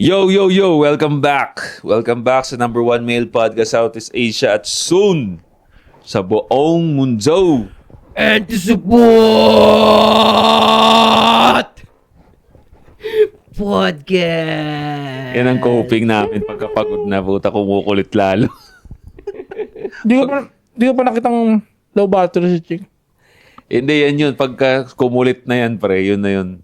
Yo, yo, yo! Welcome back! Welcome back sa number one male podcast Southeast Asia at soon sa buong mundo. And to support podcast. Yan ang coping namin pagkapagod na, puta, kumukulit lalo. Di ko pa nakitang low battery si Ching. Hindi, yan yun. Pagka kumulit na yan, pre, yun na yun.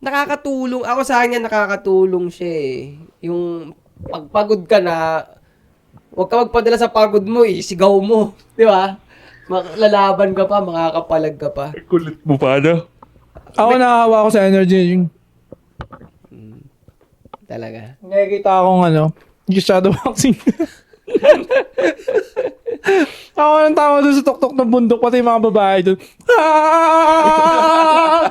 Nakakatulong. Ako sa kanya nakakatulong siya eh. Yung pagpagod ka na, huwag ka magpadala sa pagod mo eh. Sigaw mo. Di ba? Lalaban ka pa, makakapalag ka pa. Kulit mo pa na. Ako nakahawa ko sa energy ni Ching. Talaga. Nakikita akong yung shadow boxing. Ako nang tawa doon sa tuktok ng bundok, pati yung mga babae doon.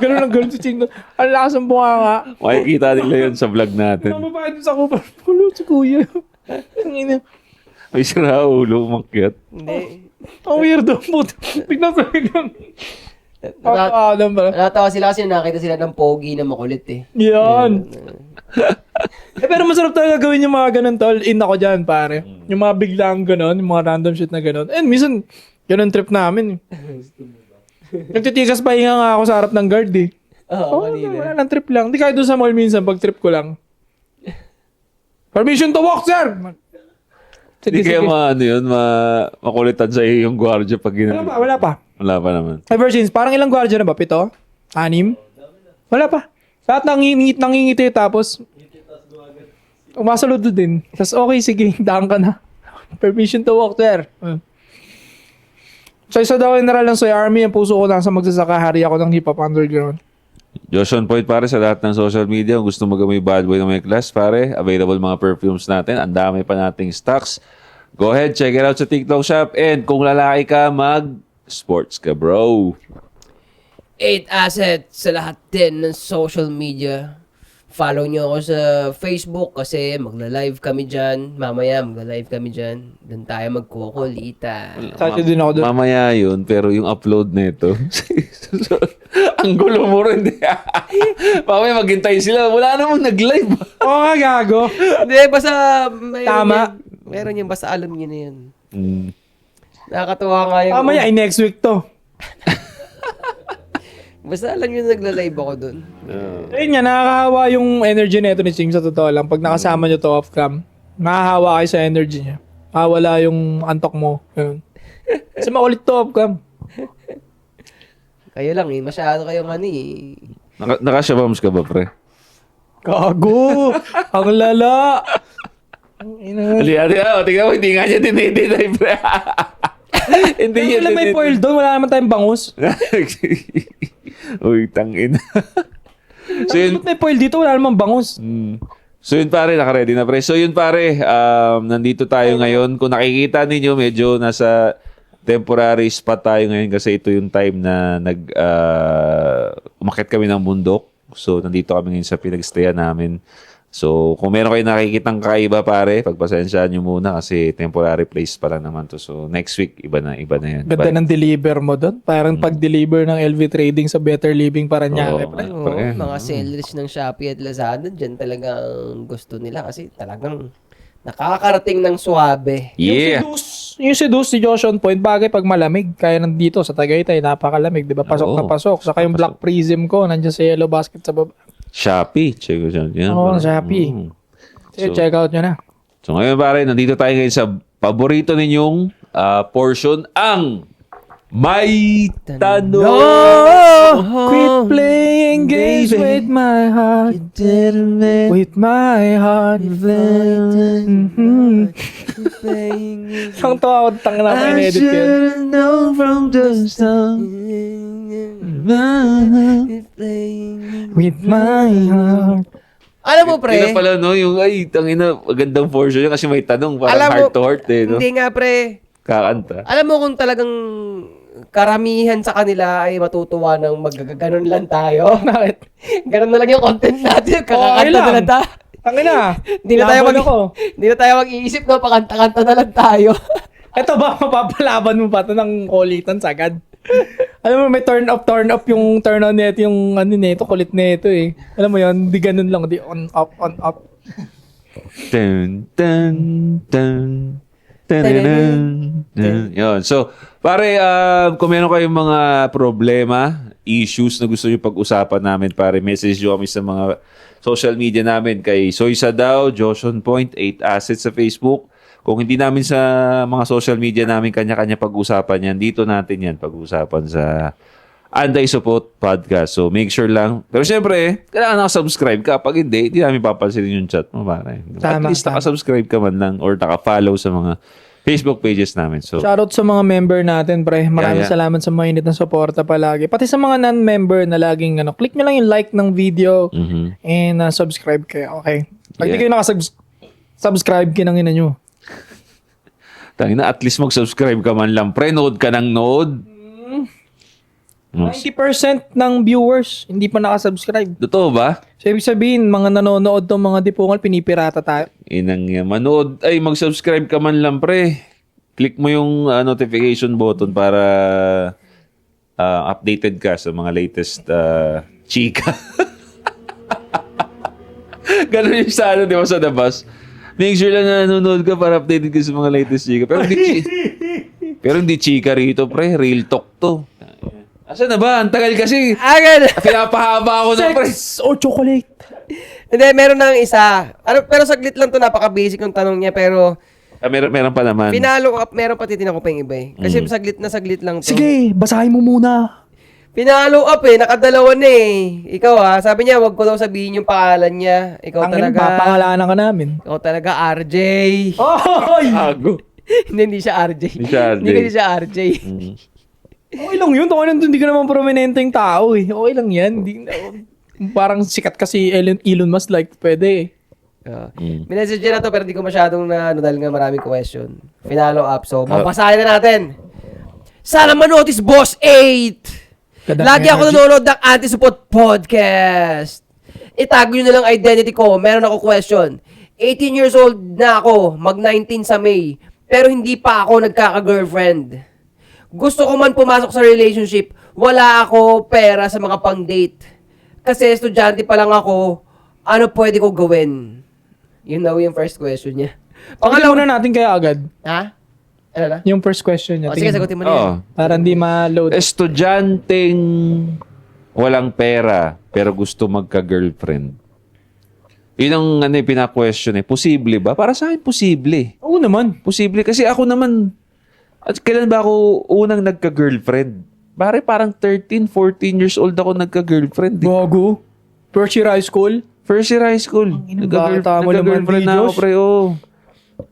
Ganun ang ganun si Ching doon. Ang lakas ng bunga. Makikita nila yun sa vlog natin. Mga babae doon sa kupa. Pulo si kuya. Ang ina. May sira ulo, umakyat. Hindi. Ang weirdo. Biglang sa biglang. Natawa sila kasi nakita sila ng pogi na makulit eh. Yan. Pero masarap talaga gawin yung mga ganun, tol. In ako dyan, pare. Yung mga biglang ganun, yung mga random shit na ganun. And minsan, ganun trip namin. Nagtitigas pahinga nga ako sa harap ng guard eh. Oo, kanina. Wala lang, trip lang. Di kahit doon sa mall minsan, pag trip ko lang. Permission to walk, sir! Hindi kaya makulitan sa iyo yung gwardiya pag ginagawa. Wala pa. Wala pa naman. Ever since, parang ilang gwardiya na ba? 7? 6? Wala pa. Lahat nangingiti tapos umasalod din. Tapos okay, sige, daan ka na. Permission to walk there. So isa daw general ng Soy Army, ang puso ko nasa magsasaka, hari ako ng hip hop underground. Josh on point pare sa lahat ng social media. Kung gusto magamoy bad boy na may class pare, available mga perfumes natin. Ang dami pa nating stocks. Go ahead, check it out sa TikTok shop. And kung lalaki ka, sports ka, bro. 8 assets sa lahat din ng social media. Follow nyo ako sa Facebook kasi magla-live kami dyan. Mamaya magla-live kami dyan. Doon tayo magkukulita. Sabi din ako doon. Mamaya yun, pero yung upload nito. Ang gulo mo rin. Mamaya maghintay sila. Wala namang nag-live. Oo nga, gago. Hindi, basta Tama. Meron yan, basta alam nyo na yun. Mm. Nakakatuwa nga yung... Mamaya, next week to. Basta alam nyo na nagla-live ako doon. Ayun nga, nakakahawa yung energy nito ni Ching sa totoo lang. Pag nakasama nyo to off-cam, nakakahawa kayo sa energy niya. Wala yung antok mo. Ganun. Kasi makulit to off-cam. Kayo lang eh, masyado kayong Nakashabams ka ba, pre? Gago! Ang lala! Ali, tingnan mo, hindi nga niya dinidinay, pre. Hindi niya Wala may foil doon, wala naman tayong bangus. Uy, tangin. So yun, Ba't may foil dito, wala namang bangus. so yun pare, naka-ready na pre. So yun pare, nandito tayo ngayon. Kung nakikita ninyo, medyo nasa temporary spot tayo ngayon kasi ito yung time na umakyat kami ng bundok. So nandito kami ngayon sa pinagstayan namin. So kung meron kayo nakikitang kakaiba pare, pagpasensyaan nyo muna kasi temporary place pa lang naman to. So next week, iba na yan. Ganda ng deliver mo doon. Parang pag-deliver ng LV Trading sa Better Living Paranaque. Oo. pre. Oo, mga sellers ng Shopee at Lazada, dyan talagang gusto nila kasi talagang nakakarating ng suwabe. Yeah. Yung si Josh on point, bagay pag malamig. Kaya nandito sa Tagaytay, napakalamig. Di ba? Pasok Oo. na pasok. Saka yung Black Prism ko, nandiyan sa yellow basket sa baba. Shopee. Check ko yan. Oo, Shopee. So- Sige, check out nyo na. So ngayon pare, nandito tayo ngayon sa paborito ninyong portion, ang May Tanong! Quit playing games with my heart. With my heart. Ang tawa ko, tanga na ako in-edit yan. know from the start. With my heart. Alam mo, pre, Yun na pala, no? Yung, ay, tangina, magandang portion yun kasi may tanong. Parang Alam mo- heart to heart, eh, no? hindi nga, pre. Kakanta. Alam mo kung talagang karamihan sa kanila ay matutuwa ng magaganon lang tayo. Bakit? Ganon na lang yung content natin. Kakakanta lang. na lang tayo. Tangina. Hindi na tayo Laban ako. Hindi na tayo mag-iisip na pakanta-kanta na lang tayo. Ito ba, mapapalaban mo pa ito ng kulitan sagad? Alam mo, may turn up yung turn on nito, yung ano nito, kulit nito eh. Alam mo yun, di ganun lang, di on, up. Dun, dun, dun. Yun. So, pare, kung meron kayong mga problema, issues na gusto nyo pag-usapan namin, pare, message nyo kami sa mga social media namin kay Soy Sadao, Joshon Point, 8 Assets sa Facebook. Kung hindi namin sa mga social media namin kanya-kanya pag-usapan yan, dito natin yan pag-usapan sa Anday Support Podcast. So, make sure lang. Pero syempre, kailangan nakasubscribe ka. Pag hindi namin papansinin yung chat mo, pare. At Tama, least nakasubscribe ka man lang or nakafollow sa mga Facebook pages namin. So, Shoutout sa mga member natin, pre. Maraming Yeah. salamat sa mga init na suporta palagi. Pati sa mga non-member na laging click nyo lang yung like ng video and subscribe kayo. Okay. Pag di Yeah. kayo nakasubscribe, kinangina nyo. tangina, at least mag-subscribe ka man lang. Pre, nood ka ng nood. 90% ng viewers hindi pa nakasubscribe. Totoo ba? So, ibig sabihin, mga nanonood tong mga dipungal, pinipirata tayo. Inang manood. Ay, mag-subscribe ka man lang, pre. Click mo yung notification button para updated ka sa mga latest chika. Ganun yung sa di ba, sa The Bus? Make sure lang na nanonood ka para updated ka sa mga latest chika. Pero hindi chika rito, pre. Real talk to. Asa na ba? Ang tagal kasi. Agad! Pinapahaba ako na, pre. Sex or chocolate? Hindi, meron nang isa. Pero saglit lang to, napaka-basic yung tanong niya, pero Meron pa naman. pinalo up, meron pa titignan ko pa yung iba eh. Kasi saglit lang to. Sige, basahin mo muna. Pinalo up eh, nakadalawa na eh. Ikaw sabi niya, wag ko daw sabihin yung pangalan niya. Ikaw Tangin, talaga. papangalanan ka namin. Ikaw talaga, RJ. Oy! Ago. Hindi siya RJ. Hindi siya RJ. Hindi kasi siya RJ. Okay lang yun. Okay lang dun. Hindi ka naman prominenteng tao eh. Okay lang yan. Parang sikat kasi Elon Musk like pwede eh. Minessage niya na to pero hindi ko masyadong dahil nga maraming question. Finalo up. So, mabasahin na natin. Sana manotis Boss 8! Kadang Lagi ako energy. nanonood ng Anti-Support Podcast. Itago nyo na lang identity ko. Meron ako question. 18 years old na ako. Mag-19 sa May. Pero hindi pa ako nagkaka-girlfriend. Gusto ko man pumasok sa relationship. Wala ako pera sa mga pang-date. Kasi estudyante pa lang ako. Ano pwede ko gawin? Yun daw yung first question niya. Pangalawa na natin kaya agad. Ha? Ano na? Yung first question niya. Sige, tingnan mo. sagutin mo na yan. Oo. Para hindi ma-load. Estudyanteng walang pera pero gusto magka-girlfriend. Yun ang pina-question eh. Posible ba? Para sa akin, posible. Oo naman. Posible. Kasi ako naman, at kailan ba ako unang nagka-girlfriend? Parang 13, 14 years old ako nagka-girlfriend. Eh. Bago. First year high school. First year high school. bata mo naman, Nagka-girlfriend na ako, Josh. pre. Oh.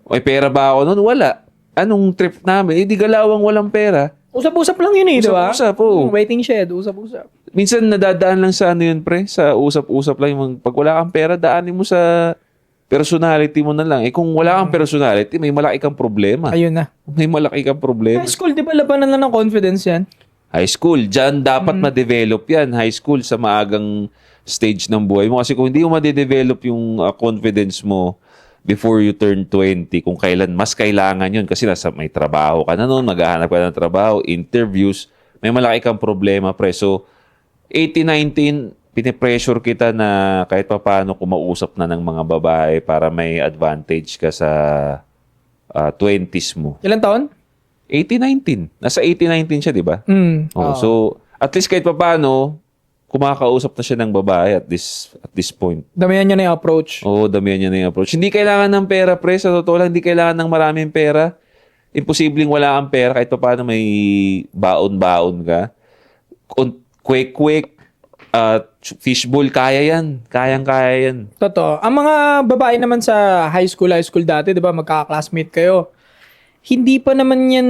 May pera ba ako noon? Wala. Anong trip namin? Di galawang walang pera. Usap-usap lang yun eh, di ba? Usap-usap, oo. Waiting shed, usap-usap. Minsan nadadaan lang sa yun, pre. Sa usap-usap lang. Yung pag wala kang pera, daanin mo sa personality mo na lang. Eh kung wala kang personality, may malaki kang problema. Ayun na. May malaki kang problema. High school, di ba labanan lang ng confidence yan? High school, dyan dapat ma-develop yan. High school sa maagang stage ng buhay mo. Kasi kung hindi mo ma-develop yung confidence mo before you turn 20, kung kailan, mas kailangan yun. Kasi may trabaho ka na noon, maghahanap ka ng trabaho, interviews, may malaki kang problema, pre. So, 18, 19, pinipressure kita na kahit pa paano kumausap na ng mga babae para may advantage ka sa 20s mo. Ilan taon? 18, 19. Nasa 18, 19 siya, di ba? Oh, so, at least kahit pa paano, kumakausap na siya ng babae at this point. Damihan niya na yung approach. Oo, damihan niya na yung approach. Hindi kailangan ng pera, pre. Sa totoo lang, hindi kailangan ng maraming pera. Imposibleng wala kang pera kahit pa paano may baon-baon ka. Quick, fishbowl, kaya yan. Kayang-kaya yan. Totoo. Ang mga babae naman sa high school dati, di ba, magkaka-classmate kayo. Hindi pa naman yan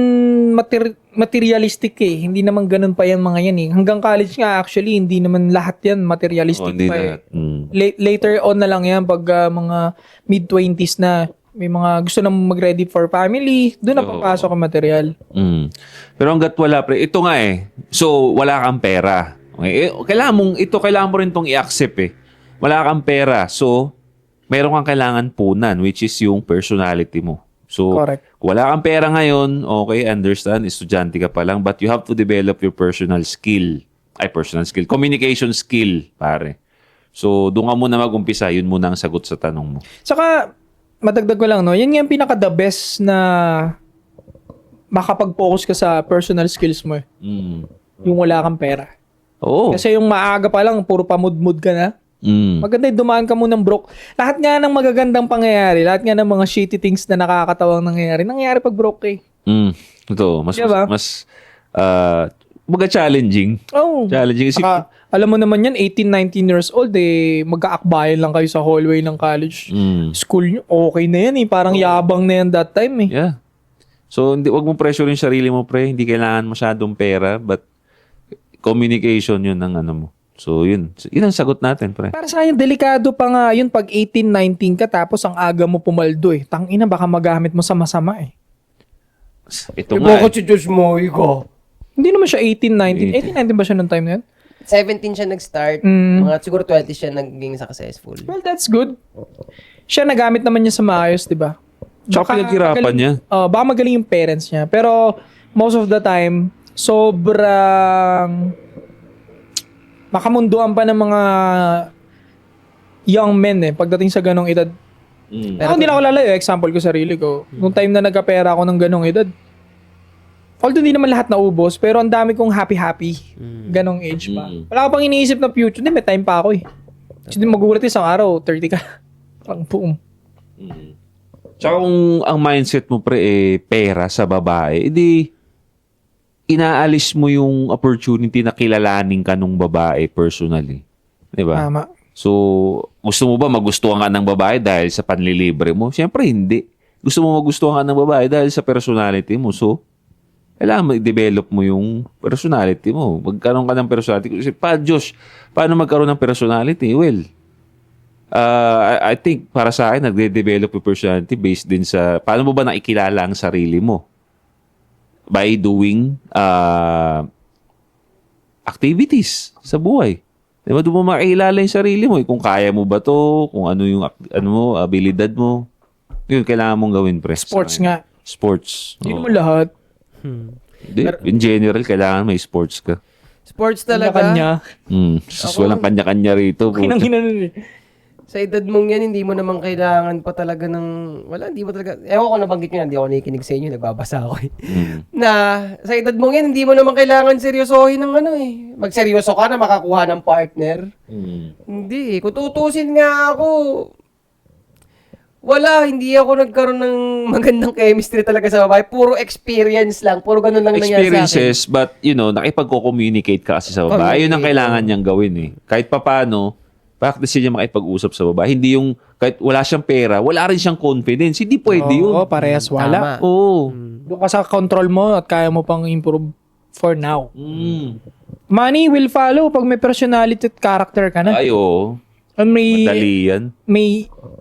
materialistic eh. Hindi naman ganun pa yan mga yan eh. Hanggang college nga actually, hindi naman lahat yan materialistic Hindi pa na. eh. Later on na lang yan pag mga mid-20s na may mga gusto na mag-ready for family, doon na papasok ang material. Pero hanggat wala, pre, ito nga eh. So, wala kang pera. Okay? Kailangan mo rin itong i-accept eh. Wala kang pera. So, meron kang kailangan punan, which is yung personality mo. So, Correct. kung wala kang pera ngayon, okay, understand, estudyante ka pa lang, but you have to develop your personal skill. Communication skill, pare. So, doon ka muna mag-umpisa, yun muna ang sagot sa tanong mo. Saka, madagdag ko lang, no? Yan nga yung pinaka-the best na makapag-focus ka sa personal skills mo eh. Yung wala kang pera. Oo. Kasi yung maaga pa lang, puro pamud-mud ka na. Maganda yung dumaan ka munang broke. Lahat nga ng magagandang pangyayari, lahat nga ng mga shitty things na nakakatawang nangyayari pag broke eh. Totoo. Mas, Diba? baga challenging. Oh. Challenging. Saka, alam mo naman yan, 18, 19 years old, eh, magkaakbayan lang kayo sa hallway ng college. School nyo, okay na yan eh. Parang yabang na yan that time eh. Yeah. So, wag mo pressure yung sarili mo, pre. Hindi kailangan masyadong pera, but communication yun ng ano mo. So, yun. Yun ang sagot natin, pre. Para sa akin, delikado pa nga yun pag 18, 19 ka tapos ang aga mo pumaldo eh. Tangina, baka magamit mo sa masama eh. Ito Ibo nga. ko si Diyos mo, iko. Hindi naman siya 18, 19. 18, 19 ba siya nung time na yun? 17 siya nag-start. Mm. Mga siguro 20 siya naging successful. Well, that's good. Siya nagamit naman niya sa maayos, di ba? Tsaka pinaghirapan niya. Baka magaling yung parents niya. Pero most of the time, sobrang makamunduan pa ng mga young men eh, pagdating sa ganong edad. Pero hindi na ako lalayo. Example ko sarili ko. Nung time na nagkapera ako ng ganong edad, although hindi naman lahat naubos, pero ang dami kong happy-happy. Ganong age pa. Wala ka pang iniisip na future. Hindi, may time pa ako eh. Kasi di magulat isang araw, 30 ka. Parang boom. Tsaka kung ang mindset mo, pre, pera sa babae, edi inaalis mo yung opportunity na kilalanin ka nung babae personally. Diba? Tama. So, gusto mo ba magustuhan ka ng babae dahil sa panlilibre mo? Siyempre, hindi. Gusto mo magustuhan ka ng babae dahil sa personality mo. So, kailangan mag-develop mo yung personality mo. Magkaroon ka ng personality. Kasi, Josh, paano magkaroon ng personality? Well, I think para sa akin, nagde-develop yung personality based din sa paano mo ba nakikilala ang sarili mo? By doing activities sa buhay. Diba, doon mo makikilala yung sarili mo. Kung kaya mo ba to, kung ano yung abilidad mo. Yun, kailangan mong gawin, pre. Sports nga. Sports. Hindi Oo. naman lahat. Hindi, in general, kailangan may sports ka. Sports talaga. Kanya. Sus, walang kanya-kanya rito. Kinang-ina nun eh. Sa edad mong yan, hindi mo naman kailangan pa talaga ng... Wala, hindi mo talaga... Ewan ko nabanggit nyo, hindi ako nakikinig sa inyo, nagbabasa ako eh. Na sa edad mong yan, hindi mo naman kailangan seryosohin ng ano eh. Magseryoso ka na makakuha ng partner. Hindi eh. Kung tutusin nga ako, wala, hindi ako nagkaroon ng magandang chemistry talaga sa babae. Puro experience lang. Puro ganun lang nangyari sa akin. Experiences, but nakipag-communicate ka kasi sa babae. Ayun ang kailangan niyang gawin eh. Kahit papano, practice niya makipag-usap sa babae. Hindi yung, kahit wala siyang pera, wala rin siyang confidence. Hindi pwede yun. Oo, parehas wala. Tama. Oo. Doon ka sa control mo at kaya mo pang improve for now. Money will follow pag may personality at character ka na. Ay, oo. Madali yan.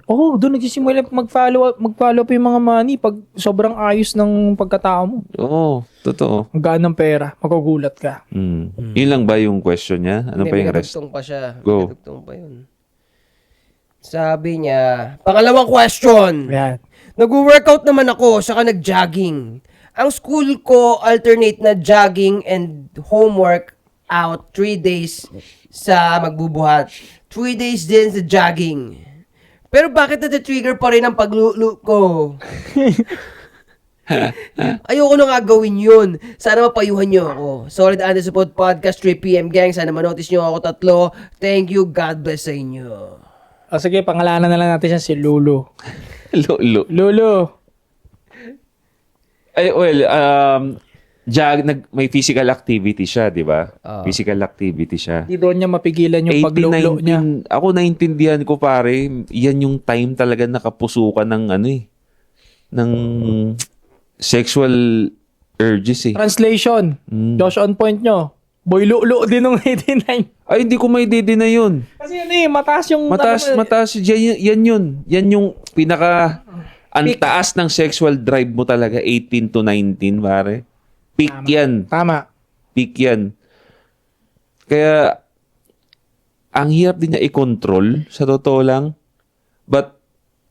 Doon nagsisimula mag-follow up yung mga money pag sobrang ayos ng pagkatao mo. Oo, totoo. Ang gaan ng pera, magugulat ka. Yun lang ba yung question niya? Ano pa yung rest? May pa siya. Go. May kadugtong pa yun. Sabi niya, pangalawang question. Yan. Nag-workout naman ako, saka nag-jogging. Ang school ko, alternate na jogging and homework out 3 days sa magbubuhat. 3 days din sa jogging. Pero bakit na-trigger pa rin ang paglulo ko? Ayoko na nga gawin yun. Sana mapayuhan nyo ako. Solid and Support Podcast, 3 p.m. gang. Sana manotice nyo ako 3. Thank you. God bless sa inyo. Sige, pangalanan na lang natin siya si Lulu. Lulu. Ay, well, may physical activity siya, di ba? Physical activity siya. Hindi doon niya mapigilan yung 18, paglulo niya. Ako naintindihan ko, pare, yan yung time talaga nakapusukan ng ng sexual urges eh. Translation. Josh on point nyo. Boy lulo din nung 89. Ay, hindi ko may na yun. Kasi mataas yung... Mataas, yan yun. Yan yung pinaka ang taas ng sexual drive mo talaga, 18 to 19, pare. Peak yan. Tama. Peak yan. Kaya, ang hirap din niya i-control, sa totoo lang. But,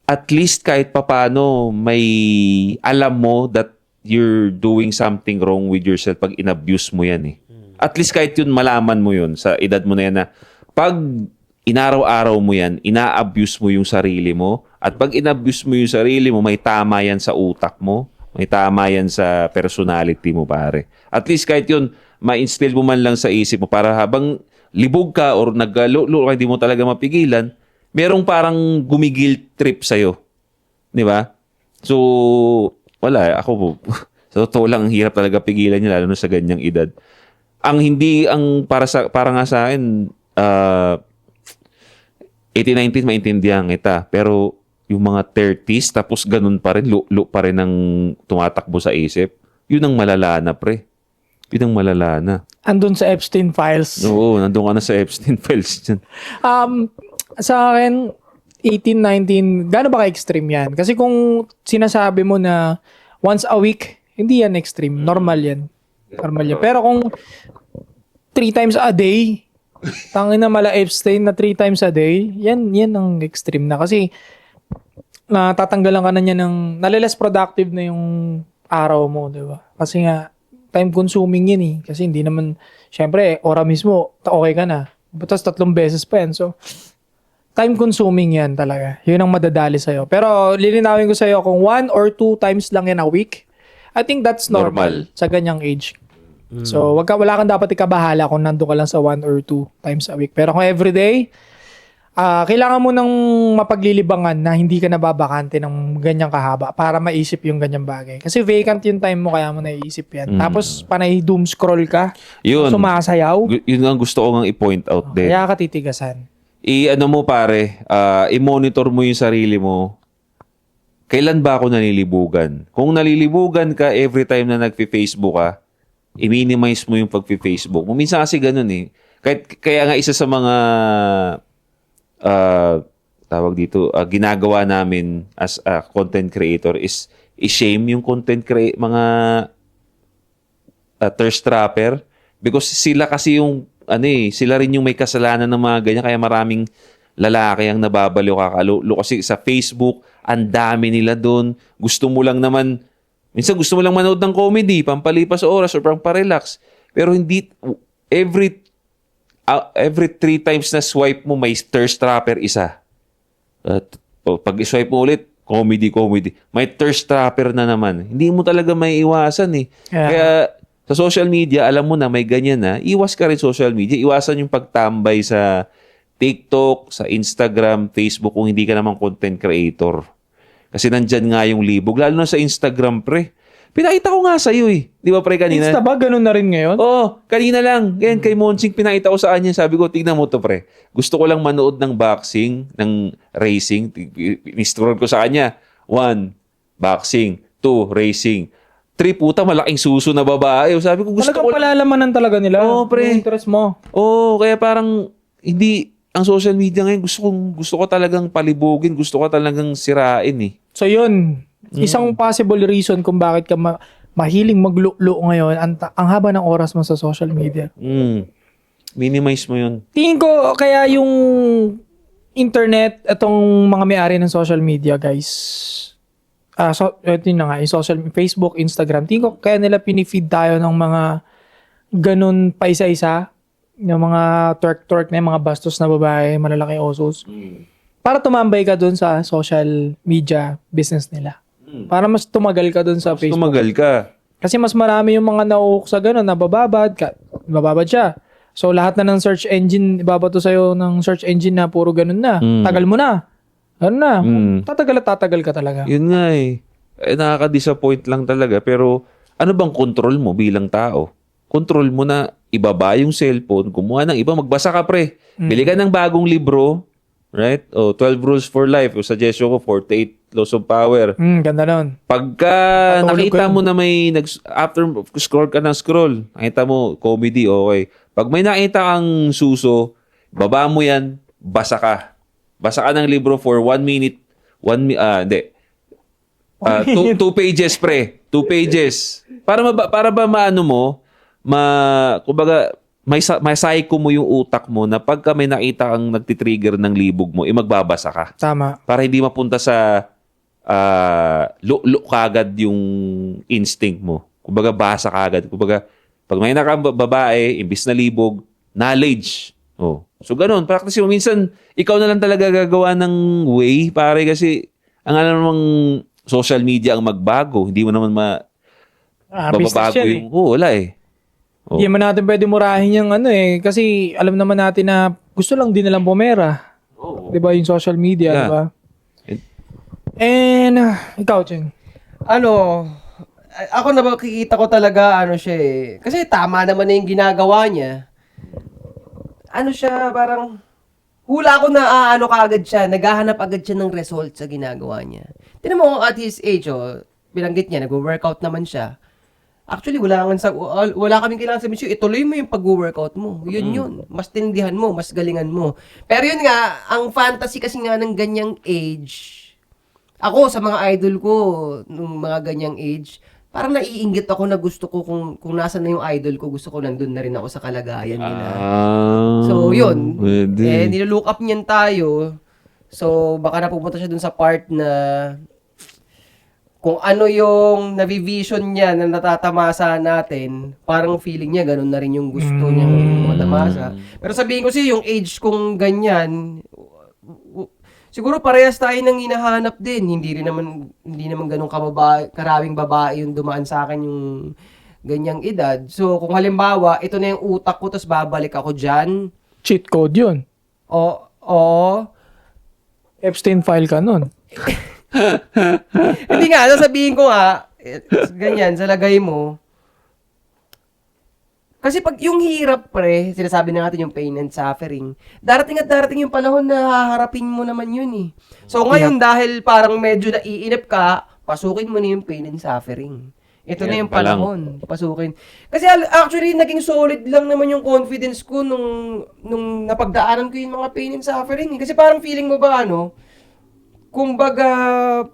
at least kahit papano, may alam mo that you're doing something wrong with yourself pag in-abuse mo yan eh. At least kahit yun, malaman mo yun sa edad mo na yan na pag inaraw-araw mo yan, ina-abuse mo yung sarili mo. At pag in-abuse mo yung sarili mo, may tama yan sa utak mo. May tama yan sa personality mo, pare. At least kahit yun, ma-instill mo man lang sa isip mo para habang libog ka or naglulo ka, hindi mo talaga mapigilan, merong parang gumigil trip sa'yo. Di ba? So, wala. Ako po, sa totoo lang, ang hirap talaga pigilan niya, lalo na sa ganyang edad. Para nga sa akin, 18-19, maintindihan kita. Pero, yung mga 30s, tapos ganun pa rin, lulo pa rin ang tumatakbo sa isip, yun ang malala na, pre. Yun ang malala na. Andun sa Epstein Files. Oo, nandun ka na sa Epstein Files dyan. Sa akin, 18, 19, gaano ba ka-extreme yan? Kasi kung sinasabi mo na once a week, hindi yan extreme. Normal yan. Normal yan. Pero kung 3 times a day, tangin na mala Epstein na 3 times a day, yan ang extreme na. Kasi natatanggalan ka na niya ng, nalilas productive na yung araw mo, di ba? Kasi nga, time consuming yan eh. Kasi hindi naman, syempre, ora mismo, okay ka na. Tapos 3 beses pa yan. So, time consuming yan talaga. Yun ang madadali sa'yo. Pero, lilinawin ko sa'yo, kung 1 or 2 times lang yan a week, I think that's normal sa ganyang age. So, wala kang dapat ikabahala kung nando ka lang sa 1 or 2 times a week. Pero kung everyday, kailangan mo ng mapaglilibangan na hindi ka nababakante ng ganyang kahaba para maisip yung ganyang bagay. Kasi vacant yung time mo, kaya mo naiisip yan. Tapos, panay doom scroll ka, Yun. sumasayaw, Yun ang gusto ko nga i-point out din. kaya ka titigasan. Ano mo pare, i-monitor mo yung sarili mo. Kailan ba ako nalilibugan? Kung nalilibugan ka every time na nagfi-Facebook ka, i-minimize mo yung pagfi-Facebook. Minsan kasi ganun eh. Kaya nga isa sa mga tawag dito, ginagawa namin as a content creator is i-shame yung mga thirst trapper because sila kasi yung sila rin yung may kasalanan ng mga ganyan kaya maraming lalaki ang nababaliw kakalo kasi sa Facebook ang dami nila doon. Minsan gusto mo lang manood ng comedy, pampalipas oras or pamparelax. Pero hindi every 3 times na swipe mo may thirst trapper isa. At pag i-swipe mo ulit, comedy. May thirst trapper na naman. Hindi mo talaga may iwasan eh. Yeah. Kaya sa social media, alam mo na may ganyan na. Iwas ka rin social media. Iwasan yung pagtambay sa TikTok, sa Instagram, Facebook kung hindi ka naman content creator. Kasi nandyan nga yung libog. Lalo na sa Instagram, pre. Pinakita ko nga sa'yo eh. Di ba, pre, kanina? Insta ba? Ganun na rin ngayon? Oo, kanina lang. Ganyan, kay Monching, pinakita ko sa kanya. Sabi ko, tignan mo to, pre. Gusto ko lang manood ng boxing, ng racing. Nistroll ko sa kanya. 1, boxing. 2, racing. 3, puta, malaking suso na babae. Sabi ko, gusto Talagang ko... palalamanan talaga nila. Oo, pre. Yung interest mo. Oo, kaya parang hindi... Ang social media ngayon, gusto ko talagang palibugin. Gusto ko talagang sirain eh. So yun, isang possible reason kung bakit ka mahiling maglulo ngayon, ang haba ng oras mo sa social media. Minimize mo yun. Tingin ko kaya yung internet, itong mga may-ari ng social media, guys. Ito na nga, yung Facebook, Instagram. Tingin ko kaya nila pinifeed tayo ng mga ganun pa isa-isa. Yung mga twerk-twerk na yung mga bastos na babae, malalaking osos. Para tumambay ka dun sa social media business nila. Para mas tumagal ka dun sa Facebook. Tumagal ka. Kasi mas marami yung mga nauuk sa gano'n, nabababad siya. So lahat na ng search engine, ibabato sa'yo ng search engine na puro gano'n na. Tagal mo na. Ano na? Tatagal ka talaga. Yun nga eh. Nakaka-disappoint lang talaga. Pero ano bang control mo bilang tao? Control mo na ibaba yung cellphone, kumuha ng iba, magbasa ka pre. Bili ka ng bagong libro, right? 12 Rules for Life. O suggestion ko, 48 Laws of Power. Ganda nun. Pagka nakita mo na may, after scroll ka ng scroll, nakita mo, comedy, okay. Pag may nakita kang suso, baba mo yan, basa ka. Basa ka ng libro for 1 minute, 2 pages pre. 2 pages. Para ba maano mo, kumbaga, may psycho mo yung utak mo na pagka may nakita kang nagtitrigger ng libog mo, magbabasa ka. Tama. Para hindi mapunta sa kagad yung instinct mo. Kumbaga, basa kagad. Kumbaga, pag may nakababae, imbis na libog, knowledge. So, ganun. Practice mo. Minsan, ikaw na lang talaga gagawa ng way, pare, kasi ang alam namang social media ang magbago. Hindi mo naman Business bababago yan yung... Oo, wala eh. Oh. Hindi naman natin pwede murahin yung kasi alam naman natin na gusto lang din nilang pumera. Oo. 'Di ba yung social media, Yeah. 'di ba? And ikaw, Cheng. Ako na makikita ko talaga siya eh. Kasi tama naman na yung ginagawa niya. Siya, parang hula ko na kaagad siya, naghahanap agad siya ng result sa ginagawa niya. Tingnan mo at his age, binanggit niya, nag-workout naman siya. Actually, wala kaming kailangan sabihin siya, ituloy mo yung pag-workout mo. Yun. Mas tindihan mo, mas galingan mo. Pero yun nga, ang fantasy kasi nga ng ganyang age, ako sa mga idol ko, nung mga ganyang age, parang naiinggit ako na gusto ko kung nasan na yung idol ko, gusto ko nandun na rin ako sa kalagayan nila. So, yun. Pwede. Nilook up niyan tayo. So, baka napupunta siya dun sa part na kung ano yung navivision niya na natatamasa natin, parang feeling niya ganun na rin yung gusto niyang matamasa. Pero sabihin ko yung age kong ganyan, siguro parehas tayo nang hinahanap din. Hindi naman ganun karaming babae yung dumaan sa akin yung ganyang edad. So, kung halimbawa, ito na yung utak ko, tapos babalik ako dyan. Cheat code 'yun. Epstein file ka nun. Hindi nga, sabihin ko ganyan, sa lagay mo. Kasi pag yung hirap, pre, sinasabi na natin yung pain and suffering, darating at darating yung panahon na haharapin mo naman yun eh. So ngayon, dahil parang medyo naiinip ka, pasukin mo na yung pain and suffering. Ito na Yan yung panahon, pasukin. Kasi actually, naging solid lang naman yung confidence ko nung napagdaanan ko yung mga pain and suffering. Kasi parang feeling mo ba, kumbaga,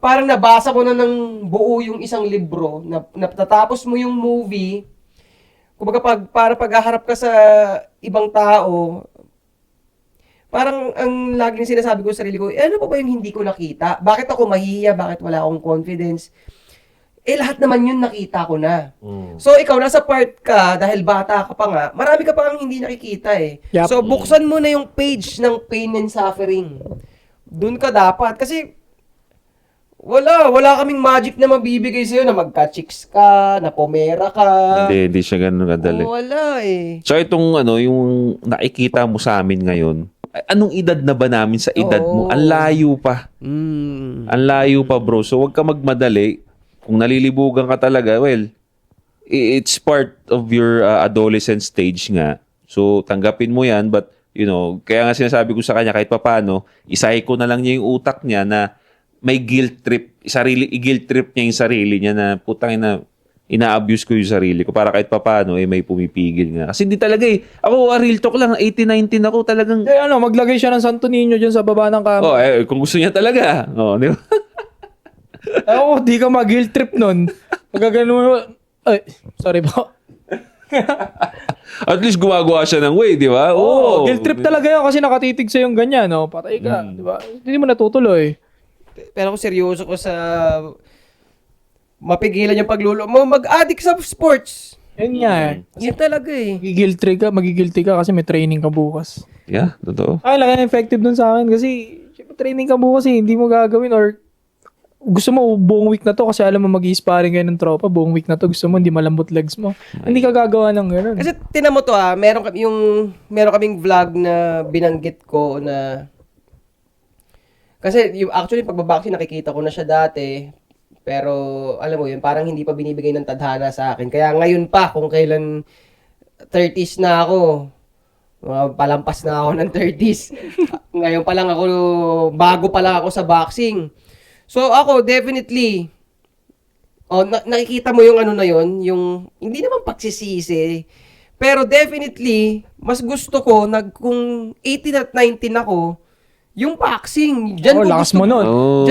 parang nabasa mo na ng buo yung isang libro, natatapos mo yung movie, kumbaga para paghaharap ka sa ibang tao, parang ang laging sinasabi ko sa sarili ko, ano pa ba yung hindi ko nakita? Bakit ako mahihiya? Bakit wala akong confidence? Lahat naman yun nakita ko na. So, ikaw, nasa part ka, dahil bata ka pa nga, marami ka pa hindi nakikita eh. Yep. So, buksan mo na yung page ng pain and suffering. Doon ka dapat. Kasi, wala kaming magic na mabibigay sa'yo na magka-chicks ka, na pomera ka. Hindi siya ganun kadali. Wala eh. So itong yung nakikita mo sa amin ngayon, anong edad na ba namin sa edad mo? Ang layo pa. Ang layo pa, bro. So wag ka magmadali. Kung nalilibugan ka talaga, well, it's part of your adolescent stage nga. So tanggapin mo yan, but kaya nga sinasabi ko sa kanya kahit papaano, i-psycho na lang niya yung utak niya na may guilt trip, i-guilt trip niya yung sarili niya na putang ina-abuse ko yung sarili ko para kahit papaano may pumipigil nga. Kasi hindi talaga ako real talk lang, 18-19 ako talagang... Maglagay siya ng Santo Niño dyan sa baba ng kama. Kung gusto niya talaga. Di ba? Di ka mag-guilt trip nun. Magagano mo, sorry po. At least gumagawa siya ng way, di ba? Guilt trip talaga yan kasi nakatitig sa yung ganyan, patay ka, di ba? Hindi mo natutuloy. Pero kung seryoso ko sa mapigilan yung paglulo mo, mag-addict sa sports. Yun nga Yun talaga eh. Magigilty ka kasi may training ka bukas. Yeah, totoo. Laki effective dun sa akin kasi training ka bukas hindi mo gagawin or gusto mo buong week na to kasi alam mo mag-i-sparring kayo ng tropa, buong week na to gusto mo hindi malambot legs mo. Hindi ka gagawa ng gano'n. Kasi tinan mo to meron kaming vlog na binanggit ko na kasi actually pagbaboxing nakikita ko na siya dati, pero alam mo yun, parang hindi pa binibigay ng tadhana sa akin. Kaya ngayon pa, kung kailan 30s na ako, palampas na ako ng 30s. Ngayon pa lang ako, bago pa lang ako sa boxing. So ako, definitely, nakikita mo yung na yun, yung, hindi naman pagsisisi, pero definitely, mas gusto ko, kung 18 at 19 ako, yung boxing, dyan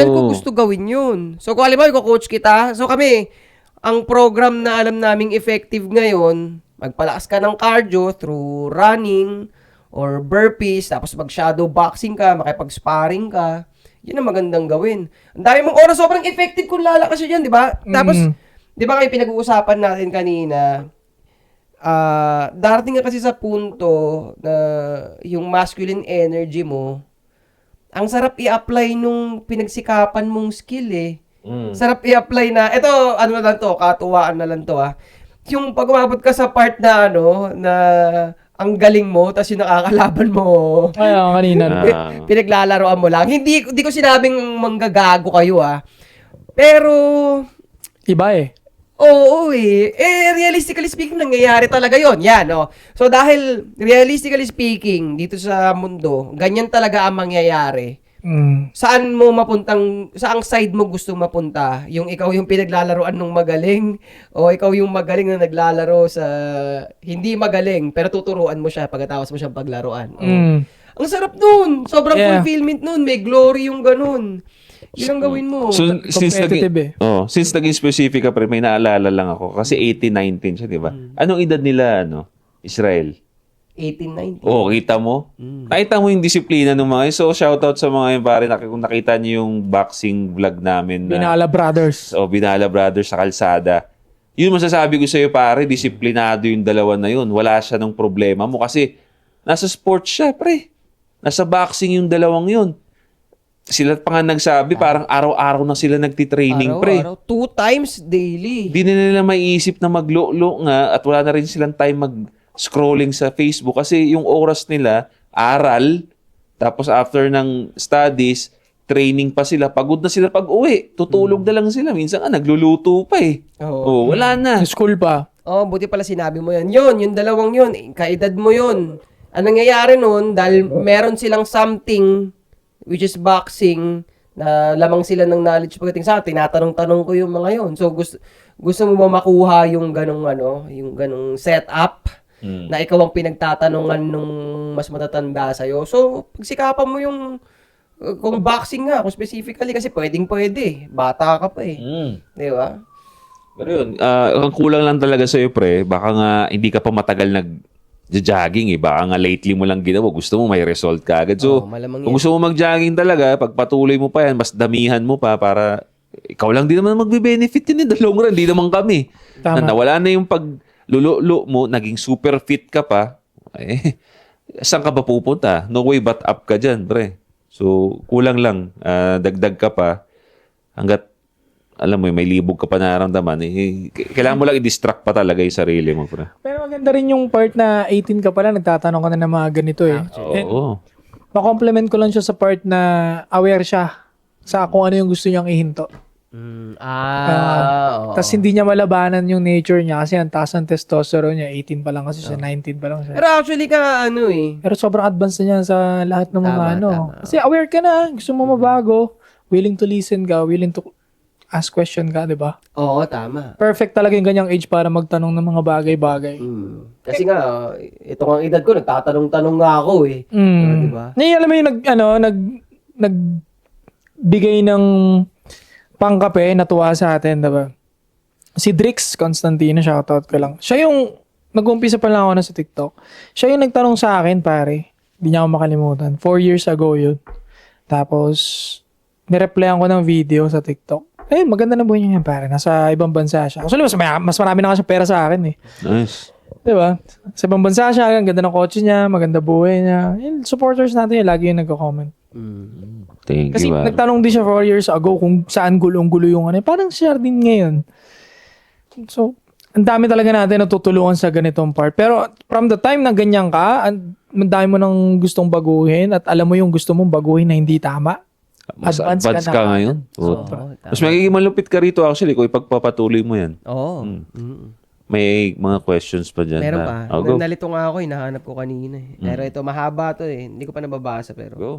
ko gusto gawin yun. So, kung alam mo, coach kita. So, kami, ang program na alam naming effective ngayon, magpalakas ka ng cardio through running or burpees, tapos mag-shadow boxing ka, makipag-sparring ka. Yun ang magandang gawin. Ang dami mong oras, sobrang effective kung lalakas yun, di ba? Tapos, di ba kayo pinag-uusapan natin kanina, darating ka kasi sa punto na yung masculine energy mo, ang sarap i-apply nung pinagsikapan mong skill eh. Sarap i-apply na, ito, ano na lang to, katuwaan na lang to Yung pag umabot ka sa part na na ang galing mo, tapos yung nakakalaban mo, Ay, kanina. pinaglalaroan mo lang. Hindi ko sinabing manggagago kayo Pero, Iba eh. oo realistically speaking, nangyayari talaga yon. Yan, So, dahil, realistically speaking, dito sa mundo, ganyan talaga ang mangyayari. Saang side mo gusto mapunta? Yung ikaw yung pinaglalaroan ng magaling o ikaw yung magaling na naglalaro sa hindi magaling pero tuturuan mo siya pagkatapos mo siyang paglaruan. Ang sarap nun. Sobrang fulfillment nun. May glory yung ganun. Yun ang gawin mo. So, Competitive since naging specific ka, pre, may naalala lang ako. Kasi 18-19 siya, di ba? Anong edad nila, Israel? 18, 19. Oo, kita mo? Nakita mo yung disiplina ng mga yun. So, shoutout sa mga yun, pare. Kung nakita niyo yung boxing vlog namin na... Binala Brothers. Binala Brothers sa kalsada. Yun masasabi ko sa'yo, pare, disiplinado yung dalawa na yun. Wala siya ng problema mo kasi nasa sports siya, pre. Nasa boxing yung dalawang yun. Sila pa nga nagsabi, parang araw-araw na sila nagtitraining, pre. Araw-araw. 2 times daily. Di na nila maiisip na maglo-lo nga at wala na rin silang time mag-scrolling sa Facebook kasi yung oras nila, aral, tapos after ng studies, training pa sila, pagod na sila pag-uwi. Tutulog na lang sila. Minsan nagluluto pa eh. Oo. Wala na. Sa school pa. Buti pala sinabi mo yan. Yung dalawang yun, kaedad mo yun. Ang nangyayari nun, dahil meron silang something, which is boxing, na lamang sila ng knowledge pagdating sa akin, tinatanong-tanong ko yung mga yun. So, gusto mo ba makuha yung yung ganong setup, na ikaw ang pinagtatanungan nung mas matatanda sa'yo? So, pagsikapan mo yung, kung boxing nga, kung specifically, kasi pwede. Bata ka pa eh. Di ba? Pero yun, ang kulang lang talaga sa'yo, pre, baka nga hindi ka pa matagal jogging baka nga lately mo lang ginawa, gusto mo may result ka agad. So, malamang kung gusto mo mag-jogging talaga, pagpatuloy mo pa yan, mas damihan mo pa para ikaw lang din naman magbe-benefit yun in the long run, hindi naman kami. Tama. Nawala na yung paglululo mo, naging super fit ka pa, saan ka ba pupunta? No way but up ka dyan, pre. So, kulang lang, dagdag ka pa, hanggat alam mo, may libog ka pa nararamdaman, kailangan mo lang i-distract pa talaga yung sarili mo, pre. Pero maganda rin yung part na 18 ka pala, nagtatanong ka na ng mga ganito eh. Oo. Ma-compliment ko lang siya sa part na aware siya sa kung ano yung gusto niyang ihinto. Tapos hindi niya malabanan yung nature niya kasi ang taas ng testosterone niya, 18 pa lang kasi siya, 19 pa lang siya. Pero actually Pero sobrang advanced na niya sa lahat ng mga Tama. Kasi aware ka na, gusto mo mabago, willing to listen ka, willing to ask question ka, di ba? Oo, tama. Perfect talaga yung ganyang age para magtanong ng mga bagay-bagay. Kasi nga, ito ang edad ko, nagtatanong-tanong nga ako eh. Di ba? Alam mo yung nagbigay ng pangkape, natuwa sa atin, diba? Si Drix Constantino, shoutout ko lang. Siya yung, nag-umpisa pa lang ako na sa TikTok. Siya yung nagtanong sa akin, pare. Hindi niya ako makalimutan. 4 years ago yun. Tapos, nireplyan ko ng video sa TikTok. Maganda na buhay niya yan, pare. Nasa ibang bansa siya. Actually, mas marami na kasi pera sa akin eh. Nice. Diba? Sa ibang bansa siya, ang ganda ng kotse niya, maganda buhay niya. Yung supporters natin yung lagi yung nagko-comment. Thank Kasi you, man. nagtanong din siya 4 years ago kung saan gulong-gulo yung ano. Parang siya din ngayon. So, ang dami talaga natin natutulungan sa ganitong part. Pero from the time na ganyan ka, ang dami mo nang gustong baguhin at alam mo yung gusto mong baguhin na hindi tama. Mas Advance advance ka ka na. ngayon. Tama. Mas magiging malupit ka rito actually kung ipagpapatuloy mo yan. Oo. May mga questions pa dyan. Meron na- pa. Oh, go. Nalito nga ako, hinahanap ko kanina eh. Pero ito, mahaba to eh. Hindi ko pa nababasa pero. Go.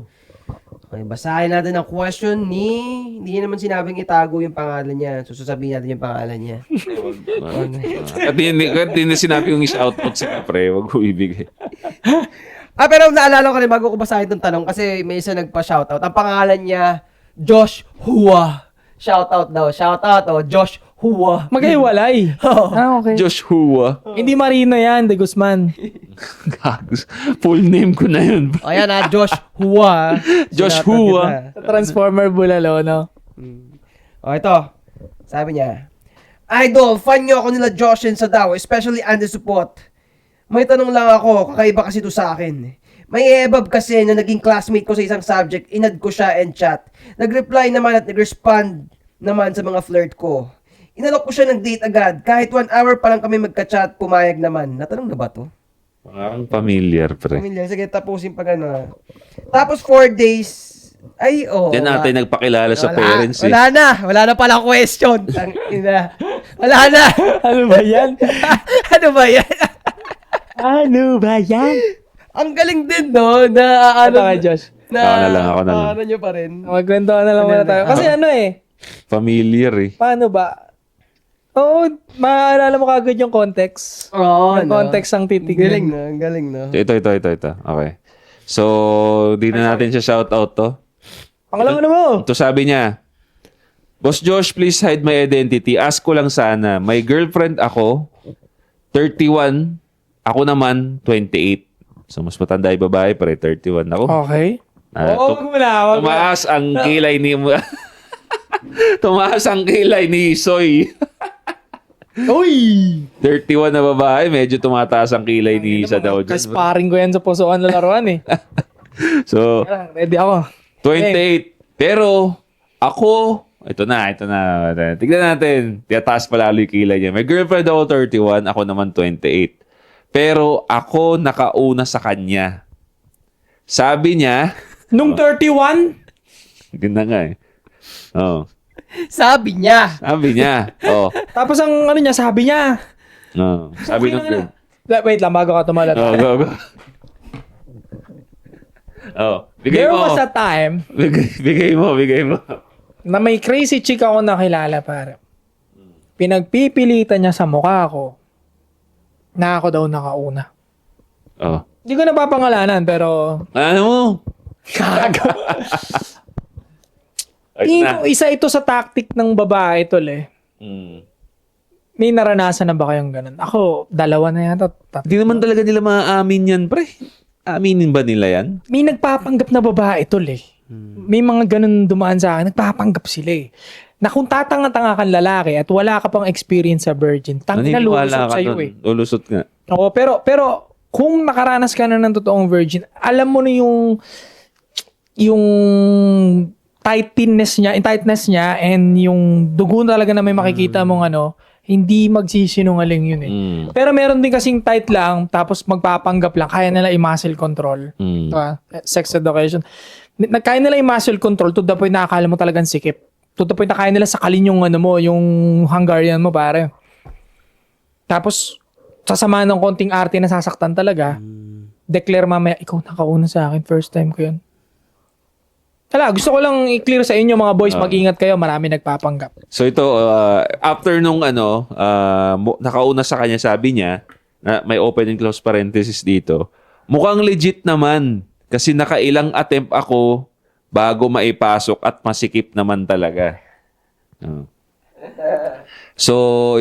Okay, basahin natin ang question hindi niya naman sinabing itago yung pangalan niya. So, sasabihin natin yung pangalan niya. At hindi sinabi yung shoutout sa pre, wag ko ibigay. Pero naalala ko rin bago ko basahin itong tanong kasi may isa nagpa-shoutout. Ang pangalan niya, Josh Hua. Shoutout daw. Shoutout, Josh Hua. Maghiwalay. Okay. Joshua. Hindi Marina yan, De Guzman. Gags. Full name ko na yun. O yan Josh Hua. Josh Shoutout Hua. kita. Sa Transformer Bulalo, no? O ito, sabi niya, Idol, fan nyo ako nila Joshin sa Daw, especially Andy Support. May tanong lang ako, kakaiba kasi to sa akin. May ebab kasi na naging classmate ko sa isang subject, inad ko siya and chat. Nag-reply naman at nag-respond naman sa mga flirt ko. Inalok ko siya ng date agad. Kahit 1 hour pa lang kami magka-chat, pumayag naman. Natanong na ba to? Parang familiar, pre. Familiar. Sige, tapusin pa gano'n. Tapos 4 days. Ay, oh. Yan natin nagpakilala sa parents eh. Wala na pala question. Tangina. Wala na. Ano ba yan? Ano ba yan? Ano ba yan? Ang galing din, no? Na, Ito ka, Josh. Ako na lang. Ano nyo pa rin. Magkwentuhan na lang muna tayo. Kasi ano eh, Familiar eh. paano ba? Oo, maaalala mo kagad yung context. Oo, Yung context ang titignan. Ang galing, no? Ito. Okay. So, di na natin siya shoutout to. Pangalawa na mo. Ito sabi niya, Boss Josh, please hide my identity. Ask ko lang sana. May girlfriend ako, 31. Ako naman, 28. So, mas matanda yung babae, pare, 31 ako. Okay. Ah, Wag mo na. tumaas ang kilay ni... tumaas ang kilay ni Soy. Uy! 31 na babae, medyo tumataas ang kilay ni Isa daw dyan. Kasparing ko yan sa pusoan na laruan eh. So, Ready ako. 28. Pero, ako, ito na. Tignan natin. Tiyataas pa lalo yung kilay niya. May girlfriend ako 31, ako naman 28. Pero, ako nakauna sa kanya. Sabi niya, Nung 31? ganda nga eh. Oh. Sabi niya. Sabi niya. Oh. Tapos ang ano niya, sabi niya. Oh. Sabi Okay ng lang girl. Wait lang, bago ka tumalat. Oh, go. Oh. Bigay There mo. was a time Bigay mo. na may crazy chick ako nakilala, pare. Pinagpipilitan niya sa mukha ko na ako daw nakauna. Oh. Hindi ko napapangalanan, pero... Ano mo? Gago. Ayos na. Isa ito sa tactic ng babae, tol eh. Mm. May naranasan na ba kayong ganun? Ako, 2 na yata. Hindi naman talaga nila maaamin yan, pre. Aminin ba nila yan? May nagpapanggap na babae, tol eh. May mga ganun dumaan sa akin, nagpapanggap sila eh. Na kung tatanga-tanga kang lalaki at wala ka pang experience sa virgin, tangina lulusot sa'yo eh. Lulusot nga. Oo, pero kung nakaranas ka na ng totoong virgin, alam mo na yung tightness niya and yung dugo talaga na may makikita mong ano, hindi magsisinungaling yun eh. Mm. Pero meron din kasing tight lang, tapos magpapanggap lang, kaya nila i-muscle control. Mm. Diba? Sex education. Kaya nila i-muscle control to the point na akala mo talagang sikip. To the point na kaya nila sakalin yung ano mo, yung Hungarian mo, pare. Tapos, sasama ng konting arte na sasaktan talaga, declare mamaya, ikaw nakauna sa akin, first time ko yun. Hala, gusto ko lang i-clear sa inyo mga boys, mag-ingat kayo, marami nagpapanggap. So ito, after nung nakauna sa kanya, sabi niya, na may open and close parenthesis dito, mukhang legit naman kasi nakailang attempt ako bago maipasok at masikip naman talaga. So,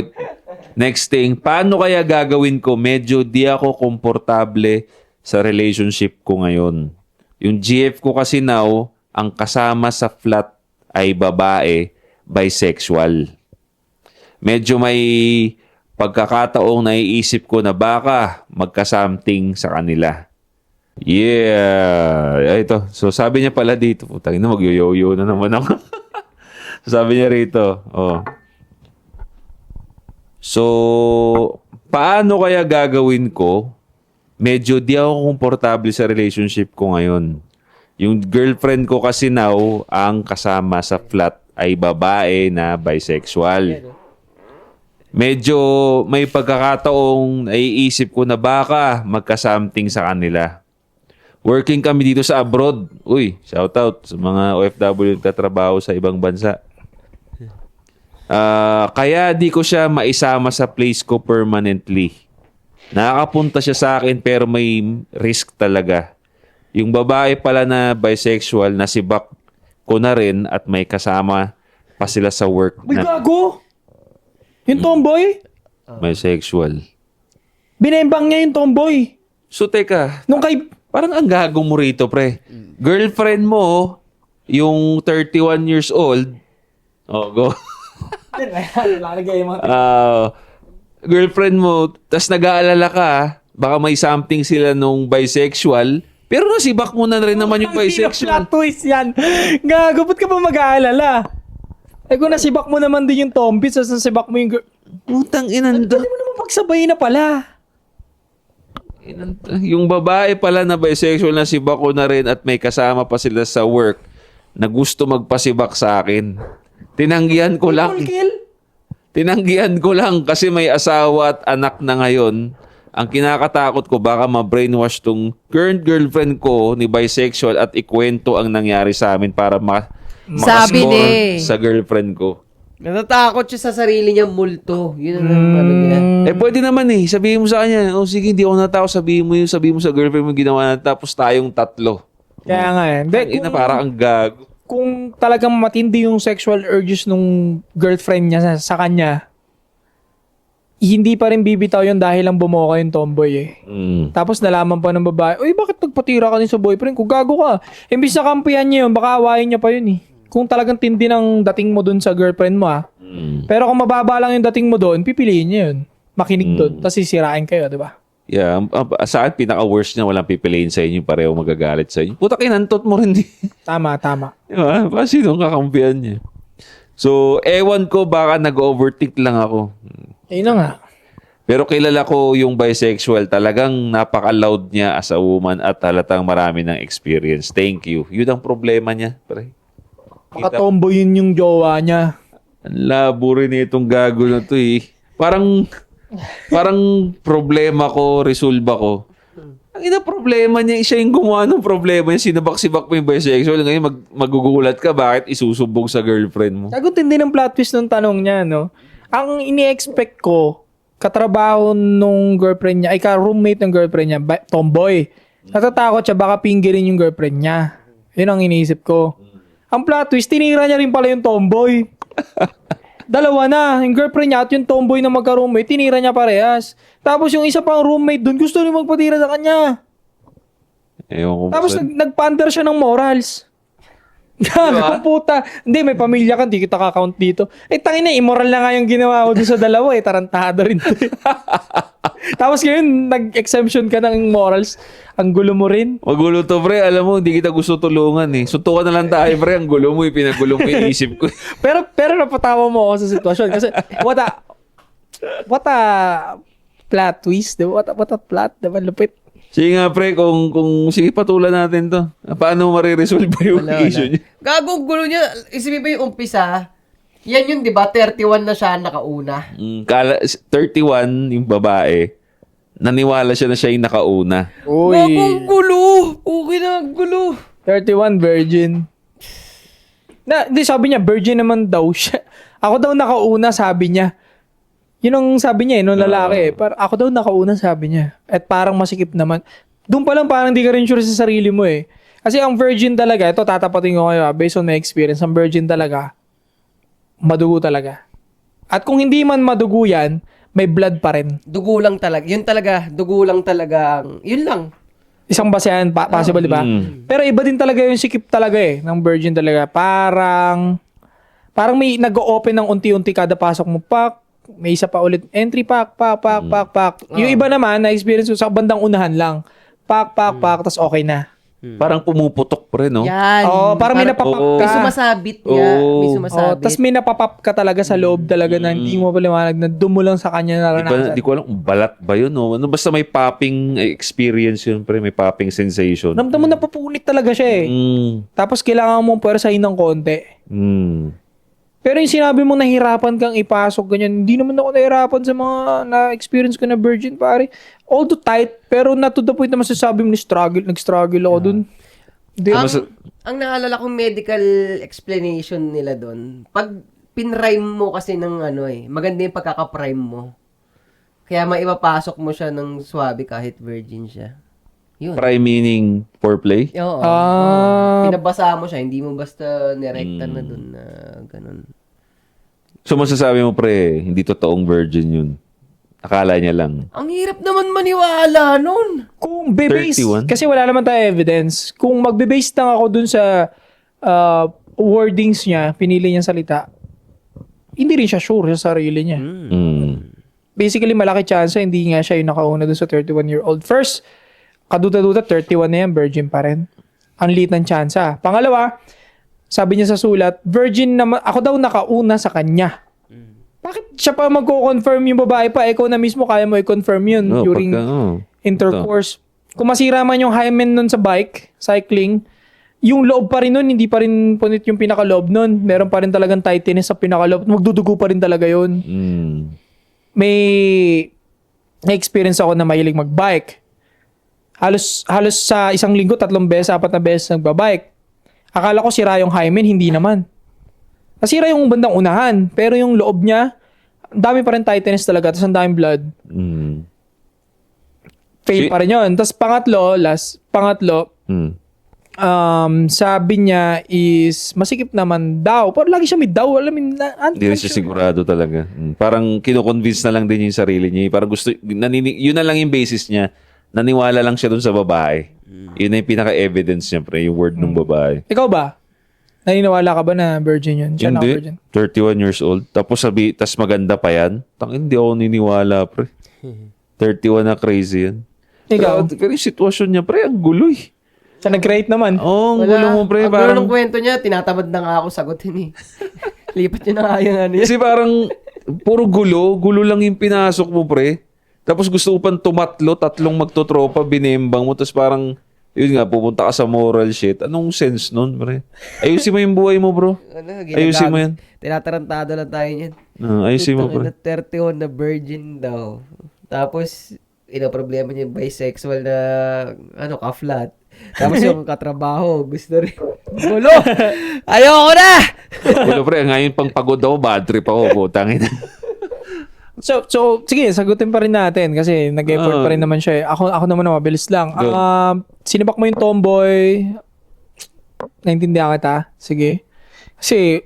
next thing, paano kaya gagawin ko? Medyo di ako komportable sa relationship ko ngayon. Yung GF ko kasi now, ang kasama sa flat ay babae, bisexual. Medyo may pagkakataong naiisip ko na baka magka-something sa kanila. Yeah. Ito. So, sabi niya pala dito, putang ina, mag-yo-yo na naman ako. So, sabi niya rito, So, paano kaya gagawin ko? Medyo di ako komportable sa relationship ko ngayon. Yung girlfriend ko kasi now, ang kasama sa flat ay babae na bisexual. Medyo may pagkakataong naiisip ko na baka magka-something sa kanila. Working kami dito sa abroad. Uy, shout out sa mga OFW nagtatrabaho sa ibang bansa. Kaya di ko siya maisama sa place ko permanently. Nakakapunta siya sa akin pero may risk talaga. Yung babae pala na bisexual, nasibak ko na rin at may kasama pa sila sa work Uy, na gago! Yung tomboy? bisexual. Binembang niya yung tomboy. So teka, Nung kay... parang ang gago mo rito, pre. Girlfriend mo, yung 31 years old, go. Lalagay yung mga... Girlfriend mo, tas nag-aalala ka, baka may something sila nung bisexual, pero nasibak mo na rin naman yung bisexual. Plot twist yan. Gago, ba't ka pa mag-aalala? Eh kung nasibak mo naman din yung tombits, tapos nasibak mo yung... Putang inanda. Pwede mo naman pagsabay na pala. Yung babae pala na bisexual na sibak ko na rin at may kasama pa sila sa work na gusto magpasibak sa akin. Tinanggihan ko lang. Tinanggihan ko lang kasi may asawa at anak na ngayon. Ang kinakatakot ko baka ma-brainwash tong current girlfriend ko ni bisexual at ikwento ang nangyari sa amin para Sabi makascore ni. sa girlfriend ko. Natatakot siya sa sarili niyang multo. Yun ang ano niya. Pwede naman sabihin mo sa kanya, sige, hindi ako natakot, sabihin mo sa girlfriend mo ginawa na tapos tayong tatlo. Kaya nga eh. Hindi, Ina, parang ang gago. kung talagang matindi yung sexual urges nung girlfriend niya sa kanya, hindi pa rin bibitaw yun dahil lang bumuo ka yung tomboy eh. Tapos nalaman pa ng babae, uy, bakit nagpatira ka din sa boyfriend ko? Gago ka. Imbis na kampihan niya yun, baka awayin niya pa yun eh. Kung talagang tindi ng dating mo dun sa girlfriend mo Pero kung mababa lang yung dating mo doon, pipiliin niya yun. Makinig doon, tapos sisirain kayo, di ba? Yeah, sa akin, pinaka-worst niya, walang pipiliin sa inyo, pareho magagalit sa inyo. Puta, kinantot mo rin. Tama. Diba? Sinong kakampihan niya? So, ewan ko, baka nag-overthink lang ako. Ayun na nga. Pero kilala ko yung bisexual, talagang napaka-loud niya as a woman at halatang marami ng experience. Thank you. Yun ang problema niya, pre. Makatomboy yun yung jowa niya. Ang labo rin itong gago na to eh. Parang problema ko, resolve ako. Ang ina problema niya, siya yung gumawa ng problema niya. Sinabak-sibak mo yung bisexual. Ngayon magugulat ka, bakit isusubog sa girlfriend mo? Sagot hindi ng plot twist ng tanong niya, no? Ang ini-expect ko, katrabaho nung girlfriend niya, ay ka-roommate ng girlfriend niya, tomboy. Natatakot siya, baka pinggirin yung girlfriend niya. Yun ang iniisip ko. Ang plot twist, tinira niya rin pala yung tomboy. Dalawa na, yung girlfriend niya at yung tomboy na magka-roommate, tinira niya parehas. Tapos yung isa pang roommate dun, gusto rin magpatira sa kanya. Ewan ko. Tapos nag-pander siya ng morals. Gago, puta. Hindi, may pamilya ka, hindi kita kakount dito. Tangin na, immoral na nga yung ginawa ko dun sa dalawa tarantado rin to. Tapos ngayon, nag-exemption ka ng morals. Ang gulo mo rin. Magulo to, pre. Alam mo, hindi kita gusto tulungan eh. Suntukan na lang tayo, pre. Ang gulo mo, pinagulo mo yung isip ko. pero napatawa mo ako sa sitwasyon. Kasi, what a plot twist. What a plot. Diba, lupit. Sige nga, pre. Kung sige, patulan natin to. Paano mariresolve yung issue niya? Gago, gulo niya. Isipin ba yung umpisa? Yan yun, di ba? 31 na siya nakauna. 31, yung babae, naniwala siya na siya yung nakauna. Gagong gulo. Okay na, gulo. 31 virgin. Hindi, sabi niya, virgin naman daw siya. Ako daw nakauna, sabi niya. Yun ang sabi niya nung lalaki ako daw nakauna, sabi niya. At parang masikip naman. Doon pa lang parang di ka rin sure sa sarili mo eh. Kasi ang virgin talaga, ito tatapatin ko kayo based on my experience, ang virgin talaga, madugo talaga. At kung hindi man madugo yan, may blood pa rin. Dugo lang talaga. Yun talaga. Dugo lang talaga. Yun lang. Isang basehan, possible, di ba? Pero iba din talaga yung sikip talaga ng virgin talaga. Parang may nag-o-open ng unti-unti kada pasok mo. Pak, may isa pa ulit. Entry, pak. Yung iba naman, na-experience ko sa bandang unahan lang. Pak, tas okay na. Parang pumuputok pre, no? Yan. Parang may napapap ka. May sumasabit niya. May sumasabit. Tapos may napapap ka talaga sa loob talaga na hindi mo paliwanag na dumo lang sa kanya naranasan. Di ko alam kung balat ba yun, no? Ano, basta may popping experience yun, pre. May popping sensation. Ramdam mo napupunit talaga siya eh. Tapos kailangan mong puwersahin ng konti. Pero yung sinabi mo nahirapan kang ipasok ganyan, hindi naman ako nahirapan sa mga na-experience ko na virgin, pare. Although tight, pero not to the point na masasabi mo nag-struggle ako dun. Ang naalala kong medical explanation nila dun, pag pinrime mo kasi ng maganda yung pagkaka-prime mo. Kaya maipapasok mo siya ng swabe kahit virgin siya. Yun. Prime meaning foreplay? Oo. Pinabasa mo siya, hindi mo basta nirekta na dun na ganun. So masasabi mo, pre, hindi totoong virgin yun. Akala niya lang. Ang hirap naman maniwala nun. Kung bebase, 31? kasi wala naman tayo evidence. Kung magbe-base lang ako dun sa wordings niya, pinili niyang salita, hindi rin siya sure sa sarili niya. Basically, malaki chance hindi nga siya yung nakauna doon sa 31-year-old. First, kaduda-duda, 31 na yan, virgin pa rin. Ang liit ng chance. Pangalawa, sabi niya sa sulat, virgin naman, ako daw nakauna sa kanya. Bakit siya pa magko-confirm yung babae pa? Ikaw na mismo, kaya mo i-confirm yun during intercourse. Kung masira man yung hymen nun sa bike, cycling, yung loob pa rin nun, hindi pa rin punit yung pinakaloob nun. Meron pa rin talagang tightness sa pinakaloob. Magdudugo pa rin talaga yun. May na-experience ako na mahilig magbike. Halos sa isang linggo, 3 beses, 4 na beses nagbabike. Akala ko sira yung hymen, hindi naman. Nasira yung bandang unahan, pero yung loob niya, ang dami pa rin tightness talaga, tapos ang daming blood. Fail pa rin yun. Tapos pangatlo, sabi niya is masikip naman daw. Pero lagi siya may daw. Hindi rin siya sigurado talaga. Parang kino-convince na lang din yung sarili niya. Parang gusto, yun na lang yung basis niya. Naniwala lang siya dun sa babae. Yun na yung pinaka-evidence niya, pre, yung word ng babae. Ikaw ba? Naniniwala ka ba na virgin yun? Siya Hindi. virgin? 31 years old. Tapos maganda pa yan. Hindi ako niniwala, pre. 31 na crazy yan. Ikaw? Pero yung sitwasyon niya, pre, ang gulo eh. Siya nag-create naman. Oo, ang gulo mo, pre. Ang gulo ng kwento niya, tinatamad na nga ako sagutin eh. Lipat niya na nga yung ano yan. Kasi parang, puro gulo lang yung pinasok mo, pre. Tapos gusto ko pang tumatlo, 3 magtotropa, binembang mo, tapos parang, yun nga, pupunta ka sa moral shit. Anong sense nun, pre? Ayusin mo yung buhay mo, bro. Ayusin mo yan. Tinatarantado lang tayo niyan. Ayusin mo, pre. 31 na virgin daw. Tapos, problema niya yung bisexual na, ka-flat. Tapos yung katrabaho, gusto rin. Gulo! Ayoko na! Gulo, pre. Ngayon pang pagod ako, bad trip ako, putangin. So, sige, sagutin pa rin natin kasi nag-effort pa rin naman siya. Ako naman mabilis lang. Sinibak mo yung tomboy. Naintindihan kita. Sige. Kasi,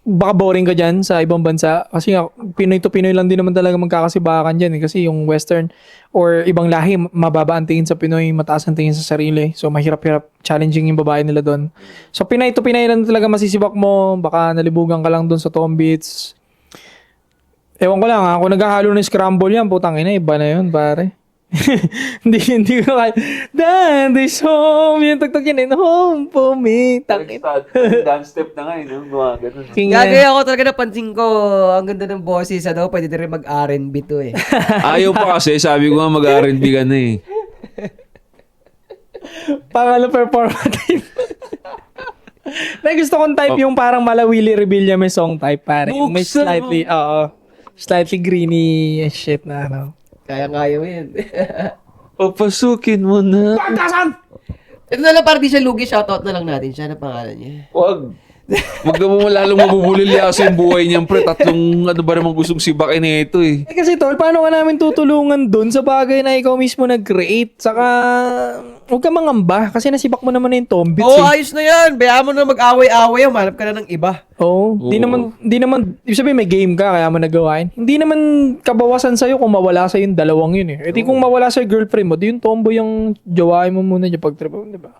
baka boring ka dyan sa ibang bansa. Kasi nga, Pinoy to Pinoy lang din naman talaga magkakasibakan dyan. Kasi yung Western or ibang lahi, mababa ang tingin sa Pinoy, mataas ang tingin sa sarili. So, mahirap-hirap, challenging yung babae nila doon. So, Pinoy to Pinoy lang talaga masisibak mo. Baka nalibugan ka lang doon sa Tom Beach. Ewan ko lang kung naghahalo ng scramble yan, putang ina, iba na yun, pare. hindi ko kaya. Daddy's home, yung tagtag yan, home for me. Dance step na nga, mga ganun. Gagaya ako talaga napansin ko, ang ganda ng boses, pwede din rin mag-R&B to eh. Ayaw pa kasi, sabi ko nga mag-R&B ka na eh. Pangalo performative. May gusto kong type yung parang Malawili Rebilla may song type, pare. Yung may slightly greeny shit na Kaya mo yun. Papasukin mo na. Pagkasan! Ito na lang, para di siya lugi, shoutout na lang natin siya. Ano pangalan niya? Wag. Wag na mo lalong mabubulilyaso yung buhay niyan, pre. 3 ano ba namang gustong sibakin na ito eh. Kasi tol, paano ka namin tutulungan dun sa bagay na ikaw mismo nag-create? Saka, huwag ka mangamba kasi nasibak mo naman na yung tombits Ayos na yan. Bayaan mo na mag-away-away. Manap ka na ng iba. Di naman, ibig sabihin may game ka kaya mo nagawain. Hindi naman kabawasan sa'yo kung mawala sa'yo yung dalawang yun eh. Kung mawala sa'yo girlfriend mo, di yung tomboy yung jowain mo muna yung pag-trip mo, di ba?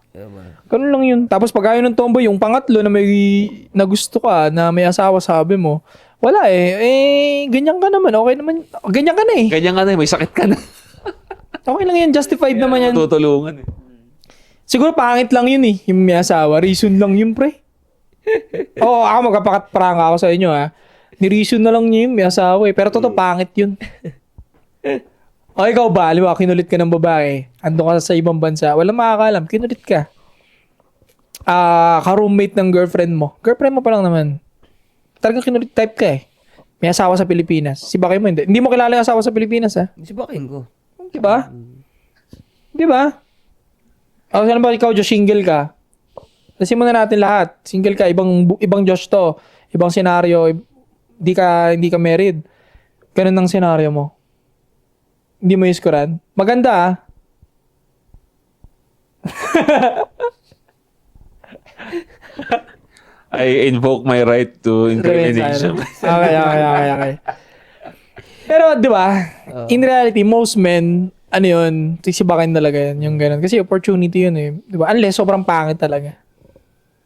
Ganun lang yun. Tapos pag ayaw ng tomboy, yung pangatlo na gusto ka, na may asawa sabi mo, wala eh. Ganyan ka naman. Okay naman. Ganyan ka na eh. Ganyan ka na eh. May sakit ka na. Okay lang yan. Justified naman yan. Tutulungan eh. Siguro pangit lang yun eh. Yung may asawa. Reason lang yun, pre. Ako magpapakat-prank ako sa inyo ha. Ni-reason na lang niya yung may asawa eh. Pero totoo, pangit yun. O ikaw ba? Alam mo, kinulit ka ng babae. Ando ka sa ibang bansa. Walang makakalam. Kinulit ka. Ka-roommate ng girlfriend mo. Girlfriend mo pa lang naman. Talagang kinulit type ka eh. May asawa sa Pilipinas. Si bakit mo hindi? Hindi mo kilala yung asawa sa Pilipinas ha? Si bakin ko. Diba? Diba? O saan ba ikaw, Josh, single ka? Lasin mo na natin lahat. Single ka, ibang Josh to. Ibang senaryo. Hindi ka married. Ganun ang senaryo mo. Hindi mo iskuran. Maganda ah. I invoke my right to incrimination. Okay. Pero, di ba? In reality, most men, sisibakin talaga yan, yung ganun. Kasi opportunity yun eh. Di ba? Unless sobrang pangit talaga.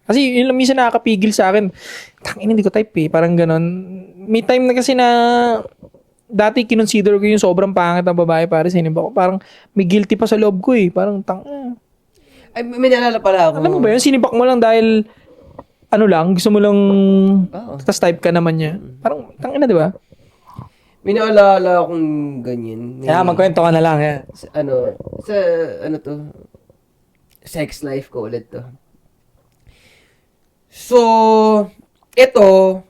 Kasi yun lang minsan nakakapigil sa akin. Tangina, hindi ko type eh. Parang ganon. May time na kasi na dati kinonsider ko yung sobrang pangit ng babae para sinimba ko. Parang may guilty pa sa loob ko eh. Parang Ay, may naalala pala ako. alam mo ba yun? Sinibak mo lang dahil ano lang, gusto mo lang Oo. tas type ka naman niya. Parang tangina, di ba? May naalala akong ganyan. Kaya magkwento ka na lang. Eh. Ano to? Sex life ko ulit to. So, ito,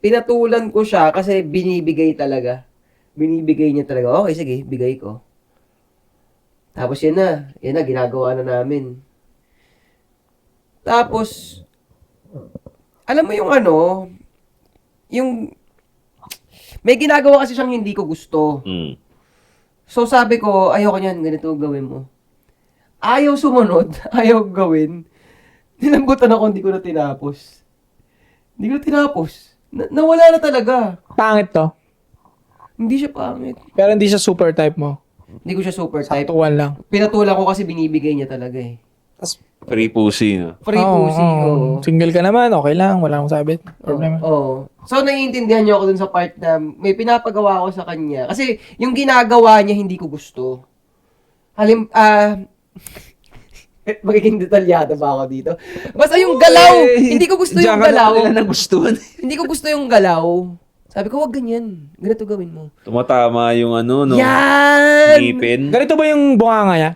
pinatulan ko siya kasi binibigay talaga. Binibigay niya talaga. Okay, sige, bigay ko. Tapos yan na, ginagawa na namin. Tapos, alam mo yung yung, may ginagawa kasi siyang hindi ko gusto. Mm. So sabi ko, ayoko niyan, ganito gawin mo. Ayaw sumunod, ayaw gawin. Nilambutan ako, hindi ko na tinapos. Nawala na talaga. Pangit to. Hindi siya pangit. Pero hindi siya super type mo. Hindi ko siya super type. Saktuan lang. Pinatulan ko kasi binibigay niya talaga eh. Tas, Free pussy, no? Free pussy. Oo. Single ka naman, okay lang. Wala akong sabit. Problema. Oo. So, naiintindihan niyo ako dun sa part na may pinapagawa ako sa kanya. Kasi, yung ginagawa niya, hindi ko gusto. Magiging detalyado ba ako dito? Basta yung galaw, hindi ko gusto yung galaw. Diyan ka na gustuhan. Hindi ko gusto yung galaw. Sabi ko, wag ganyan. Ganito gawin mo. Tumatama yung no? Yan! Ngipin. Ganito ba yung bunganga niya?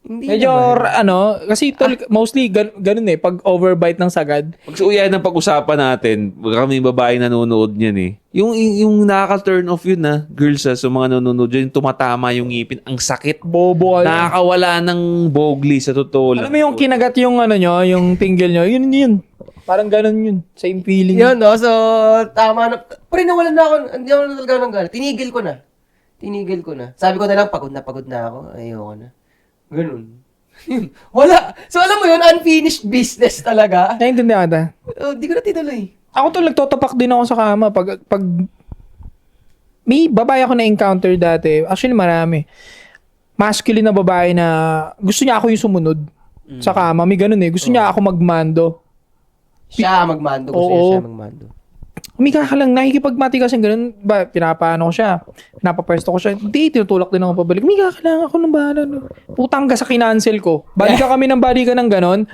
Hindi Medyo, naman. kasi tol, mostly ganun eh, pag overbite ng sagad. Pag sa uyan ng pag-usapan natin, kami babae nanonood niyan eh. Yung nakaka-turn off yun girls sa mga nanonood dyan, yung tumatama yung ngipin, ang sakit. Bobo. Nakakawala ng bogli sa totoo lang. Alam mo yung kinagat yung nyo, yung tingle nyo, yun. Parang ganun yun. Same feeling. Yun, no? So, tama na. Pero nawalan na ako. Hindi ako na talaga ng gana. Tinigil ko na. Sabi ko na lang, pagod na ako. Ayoko na. Ganun. Wala. So, alam mo yun, unfinished business talaga. Naintindihan ka. Di ko na tinuloy. Ako to, nagtotopak din ako sa kama. Pag may babae ako na-encounter dati. Actually, marami. Masculine na babae na gusto niya ako yung sumunod sa kama. May ganun eh. Gusto niya ako magmando. Siya magmando. Gusto niya siya magmando. Umiga ka lang, nakikipagmati kasi ganun. Ba, pinapaano ko siya. Pinapapwesto ko siya. Hindi, tinutulak din ako pabalik. Umiga ka lang, ako nang bahala. No. Putang ka sa kinancel ko. Balikan kami ng balikan ng ganun.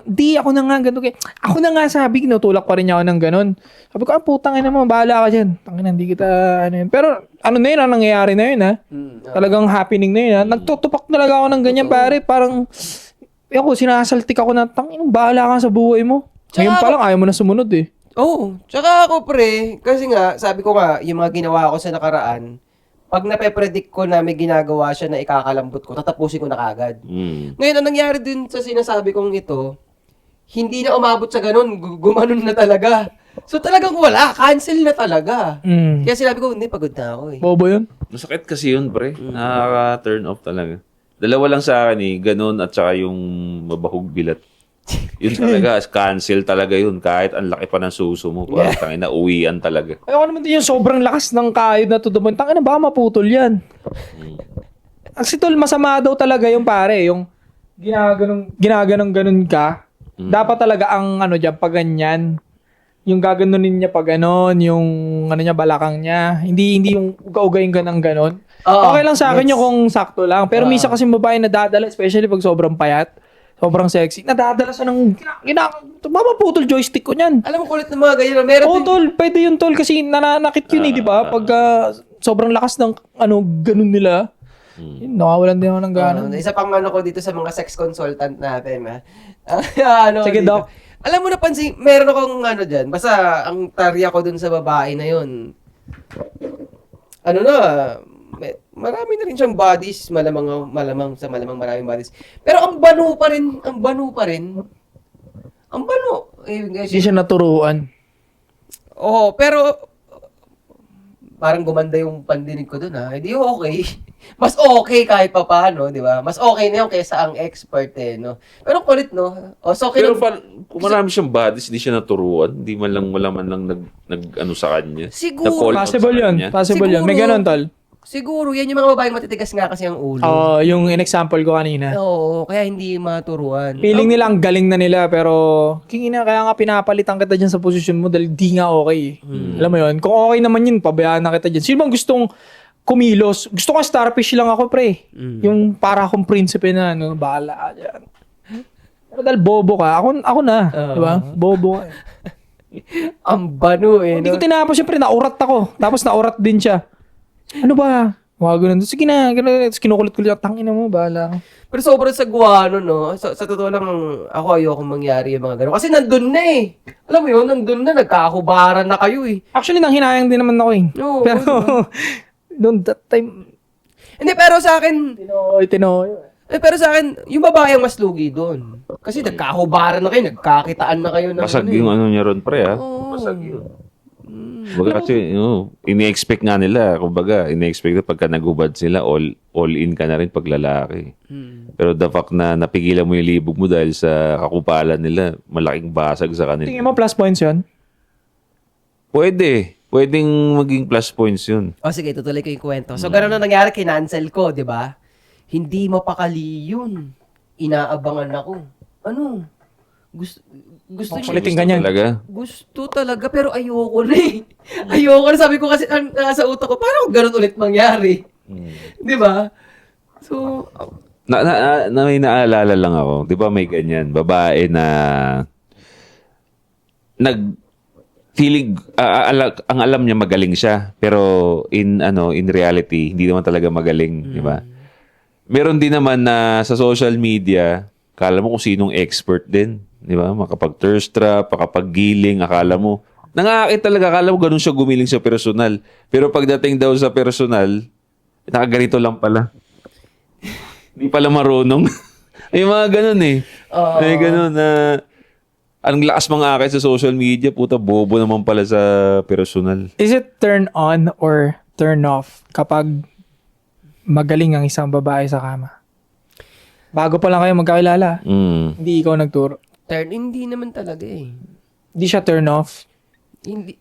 Di, ako na nga ganun. Ako na nga sabi, tinutulak pa rin niya ako ng ganun. Sabi ko, putang ina mo, bahala ka dyan. Tangina, hindi kita, ano yun. Pero, ano na yun, ang nangyayari na yun, ha? Talagang happening na yun, ha? Nagtutupak talaga ako ng ganyan, pare. Parang, ako, sinasaltik ako na, tangina, bahala ka sa buhay mo. Ngayon pa lang, ayaw mo na sumunod, eh. Oo. Tsaka ako, pre, kasi nga, sabi ko nga, yung mga ginawa ko sa nakaraan, pag nape-predict ko na may ginagawa siya na ikakalambot ko, tatapusin ko na kagad. Ngayon, ang nangyari din sa sinasabi kong ito, hindi na umabot sa ganun, gumanon na talaga. So talagang wala, cancel na talaga. Kaya sinabi ko, hindi, pagod na ako eh. Bobo yun? Masakit kasi yun, pre. Nakaka-turn off talaga. Dalawa lang sa akin eh, ganun at saka yung mabahog bilat. Yun talaga, cancel talaga yun. Kahit ang laki pa ng suso mo, parang tangina, uwian talaga. Ayoko naman din yung sobrang lakas ng kayod na to the point. Tangina, baka maputol yan. Kasi tol, masama daw talaga yung pare, yung ginaganong ka. Dapat talaga ang dyan, pag ganyan. Yung gaganunin niya pag ganon, yung niya, balakang niya. Hindi yung uga-ugayin ka ng ganon. Okay lang sa akin yung kung sakto lang. Pero minsan kasi babae nadadala, especially pag sobrang payat, sobrang sexy, nadadala siya ng mapaputol joystick ko niyan. Alam mo, kulit ng mga ganyan. Meron Oo, tol, pwede yun, tol, kasi nananakit yun di ba? Pag sobrang lakas ng ganun nila, yun, nakawalan din ako ng gana. Isa pang ko dito sa mga sex consultant natin, ha? Sige, dito. Doc. Alam mo, napansin, meron akong dyan, basta ang tarya ko dun sa babae na yun, marami na rin siyang bodies, malamang maraming bodies. Pero ang bano pa rin. Ang bano. Hindi siya naturuan. Oo, pero parang gumanda yung pandinig ko dun, ha. Hindi okay. Mas okay kahit pa paano, di ba? Mas okay na yun kaysa ang expert, no? Pero kulit, no? So, Pero kung marami siyang bodies, hindi siya naturuan. Hindi wala man lang nag sa kanya. Siguro. Nag-call out Possible sa yun. kanya. Possible yun. May Siguro. ganun, tol. Siguro, yan yung mga babaeng matitigas nga kasi ang ulo. Yung in-example ko kanina. Oo, kaya hindi maturuan. Feeling nila ang galing na nila pero kingina kaya nga pinapalitan kita dyan sa posisyon mo dahil di nga okay. Alam mo yun? Kung okay naman yun, pabayaan na kita dyan. Sino bang gustong kumilos? Gusto ko starfish lang ako, pre. Yung para akong prinsipe na, bahala ka dyan. Pero dahil bobo ka, ako na. Diba? Bobo ka. Ang bano Hindi ko tinapos siya, pre. Naurat ako. Tapos naurat din siya. Ano ba? Mga ganun. Sige na. Ganun. Tapos kinukulit-kulit. Tangina mo, bahala ka. Pero sobrang sagwano, no? Sa totoo lang, ako ayokong mangyari yung mga gano'n. Kasi nandun na eh. Alam mo yun, nandun na. Nagkakahubaran na kayo eh. Actually, nanghinayang din naman ako eh. Oo, Pero, noon that time, Hindi, pero sa akin, tinoy. pero sa akin, yung babae ang mas lugi doon. Kasi nagkahubaran na kayo, nagkakitaan na kayo. Basag yung ano niya ron, pre, ha? Oo. Basag yun. Baga kasi, ini-expect nga nila, kumbaga, ini-expect na pagka nagubad sila, all in ka na rin pag lalaki. Pero the fact na napigilan mo yung libog mo dahil sa kakupalan nila, malaking basag sa kanila. Tingin mo plus points yun? Pwede. Pwedeng maging plus points yun. O sige, tutuloy ko yung kwento. So, ganun na nangyari, kinancel ko, di ba? Hindi mapakali yun. Inaabangan ako. Ano? Gusto niya. Kulitin ganyan. Talaga? Gusto talaga, pero ayoko na eh. Ayoko na. Sabi ko kasi, nasa utak ko, paano ganun ulit mangyari? Di ba? So, May naalala lang ako. Di ba may ganyan? Babae na feeling ang alam niya magaling siya pero in reality hindi naman talaga magaling, di ba? Meron din naman na sa social media, akala mo kung sinong expert din, di ba? Makapag-thirst trap, makapag-giling, akala mo nangakit talaga, akala mo ganun siya gumiling sa personal. Pero pagdating daw sa personal, nakaganito lang pala. Hindi pala marunong. Ay mga ganun eh. May ganun na ang lakas mga akit sa social media, puta, bobo naman pala sa personal. Is it turn on or turn off kapag magaling ang isang babae sa kama? Bago pa lang kayo magkakilala, hindi ikaw nagturo. hindi naman talaga eh. Hindi siya turn off. Hindi.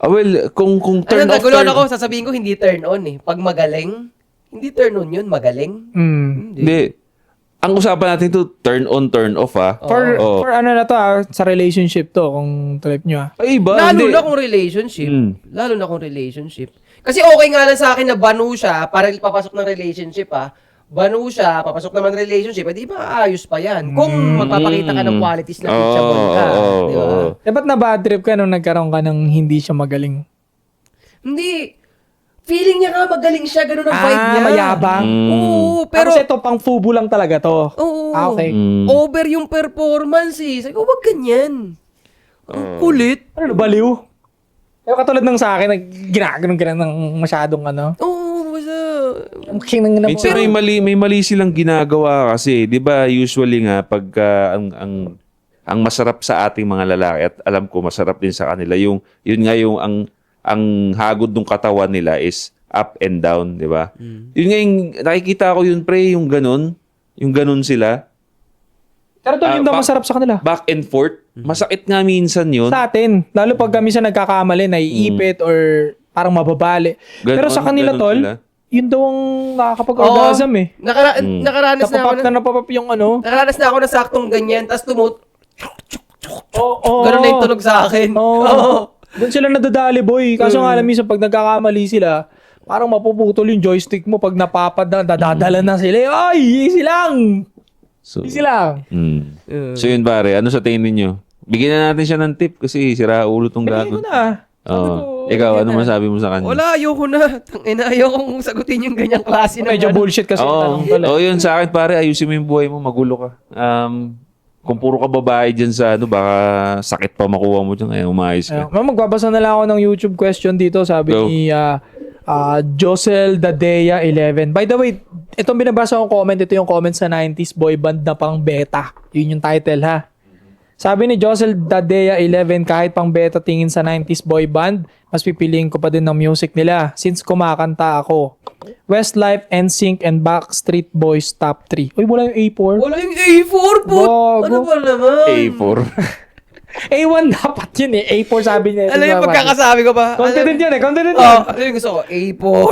Well, kung turn off, Naguluhan ako, sasabihin ko hindi turn on eh. Pag magaling, hindi turn on yun, magaling. Hindi. Ang usapan natin to turn on, turn off, ha? For ano na to, sa relationship to, kung trip nyo Ay, iba. Lalo hindi. na kung relationship. Lalo na kung relationship. Kasi okay nga lang sa akin na banu siya para papasok ng relationship Banu siya, papasok naman relationship, di ba ayos pa yan? Kung magpapakita ka ng qualities na reachable ka. Di ba? Ba't na bad trip ka nung nagkaroon ka ng hindi siya magaling? Hindi. Feeling niya nga magaling siya, ganun ang vibe niya. Mayabang? Oo, pero... Tapos ito, pang fubo lang talaga to. Oo. Okay. Over yung performance eh. Sabi ko, wag ganyan. Ang kulit. Ano, baliw? Pero katulad ng sa akin, ginaganon ng masyadong ano. Oo, basta... Minsan may mali silang ginagawa kasi, 'di ba? Usually nga pagka ang masarap sa ating mga lalaki at alam ko masarap din sa kanila yun nga yung ang hagod ng katawan nila is up and down, 'di ba? Yun nga yung nakikita ko yun pre, yung ganun sila. Pero tol, yun daw masarap sa kanila. Back and forth. Masakit nga minsan yun. Sa atin, lalo pag kami sa nagkakamali, naiipit or parang mababali. Pero sa kanila, ganun tol, sila. yun daw ang nakakapag-orgasm eh. Nakaranas na ako Napapap yung ano. Nakaranas na ako na saktong ganyan, tapos Oo. ganun na yung tunog sa akin. Oo. Doon sila nadadali, boy. Kaso nga alam, minsan pag nagkakamali sila, parang mapuputol yung joystick mo pag dadadala na sila. Ay, easy lang! So, Easy lang. So yun pare, ano sa tingin ninyo? Bigyan na natin siya ng tip kasi sira ulo tong Bigyan ko gago. na. Ikaw, ano masabi mo sa kanya? Wala, ayoko na. Tangina, ayokong sagutin yung ganyang klase ng Medyo bullshit kasi yung tanong pala. Yun sa akin pare, ayusin mo yung buhay mo, magulo ka. Kung puro ka babae dyan sa baka sakit pa makuha mo dyan, kaya umayos ka. Magbabasa na lang ako ng YouTube question dito. Sabi Go. ni Josel Dadea 11. By the way, itong binabasa kong comment, ito yung comment sa 90s boy band na pang beta. Yun yung title ha. Sabi ni Josel Dadea 11, kahit pang beta tingin sa 90s boy band, mas pipiliin ko pa din ng music nila since kumakanta ako. Westlife, NSYNC, and Backstreet Boys top 3. Uy, wala yung A4. Wala yung A4 po. Bago. Ano ba naman? A4. A1 dapat yun eh. A4 sabi niya. Alam yung pagkakasabi ko ba? Confident yun eh. Confident yun. Oh, ano yung gusto ko? A4.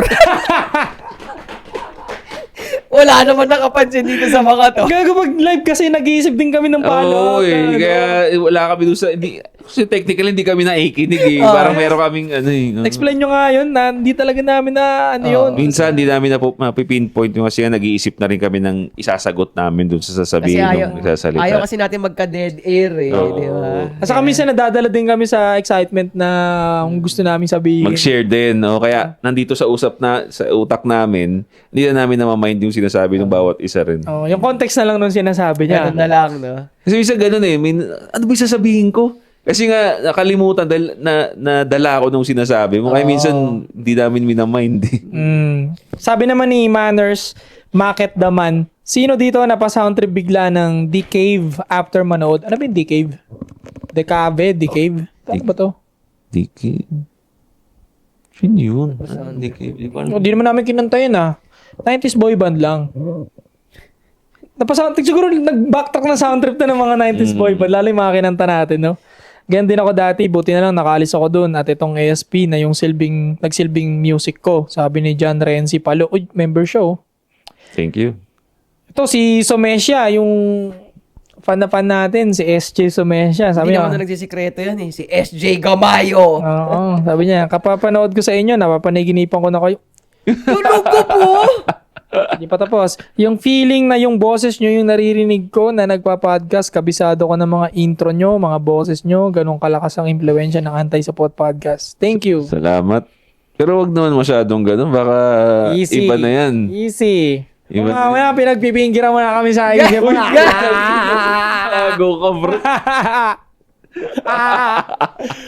Wala naman nakapansin dito sa mga to. Gago pag live kasi nag-iisip din kami ng Oo, follow-up. kaya wala kami doon sa... Kasi technically, hindi kami naikinig eh. Parang meron kaming ano eh. Explain nyo nga yun na hindi talaga namin na ano yun. Minsan, hindi namin mapipinpoint yung kasi nag-iisip na rin kami ng isasagot namin doon sa sasabihin ng isasalita. ayaw kasi natin magka-dead air eh. Di ba? At saka minsan nadadala din kami sa excitement na kung gusto namin sabihin. Mag-share din. No? Kaya nandito sa sa utak namin, hindi na namin namamind yung sinasabi ng bawat isa rin. Oh, yung context na lang nung sinasabi niya. Ganun na lang, no? Kasi minsan ganun eh. Ano ba yung sasabihin ko? Kasi nga, nakalimutan dahil nadala ako nung sinasabi mo. Kaya minsan, hindi namin minamind eh. Sabi naman ni Manners, Market Daman, sino dito napasa-sound trip bigla ng The Cave after manood? Ano ba yung The Cave? The Cave? Ano ba to? Diki. Sino yun? Diki. Hindi naman namin kinantayin 90s boy band lang. Napasa-sound trip, siguro nag-backtrack na sound trip na ng mga 90s boy band. Lalo yung mga kinanta natin, no? Ganyan din ako dati, buti na lang nakaalis ako doon at itong ASP na yung nagsilbing music ko. Sabi ni John Renzi Palo, uy, member siya oh. Thank you. Ito si Somesha, yung fan na fan natin, si SJ Somesha. Sabi Hindi niya, naman na nagsisikreto yan eh. Si SJ Gamayo. oo, sabi niya, kapapanood ko sa inyo, napapanaginipan ko na kayo. Tulog ko po! Hindi pa tapos. Yung feeling na yung boses nyo yung naririnig ko na nagpa-podcast, kabisado ko ng mga intro nyo, mga boses nyo, ganun kalakas ang impluensya ng Anti-Support Podcast. Thank you. Salamat. Pero wag naman masyadong ganun. Baka Easy. iba na yan. Easy. Iba na Mamaya pinagpipinggiran mo na kami sa isip mo na. Go ka bro.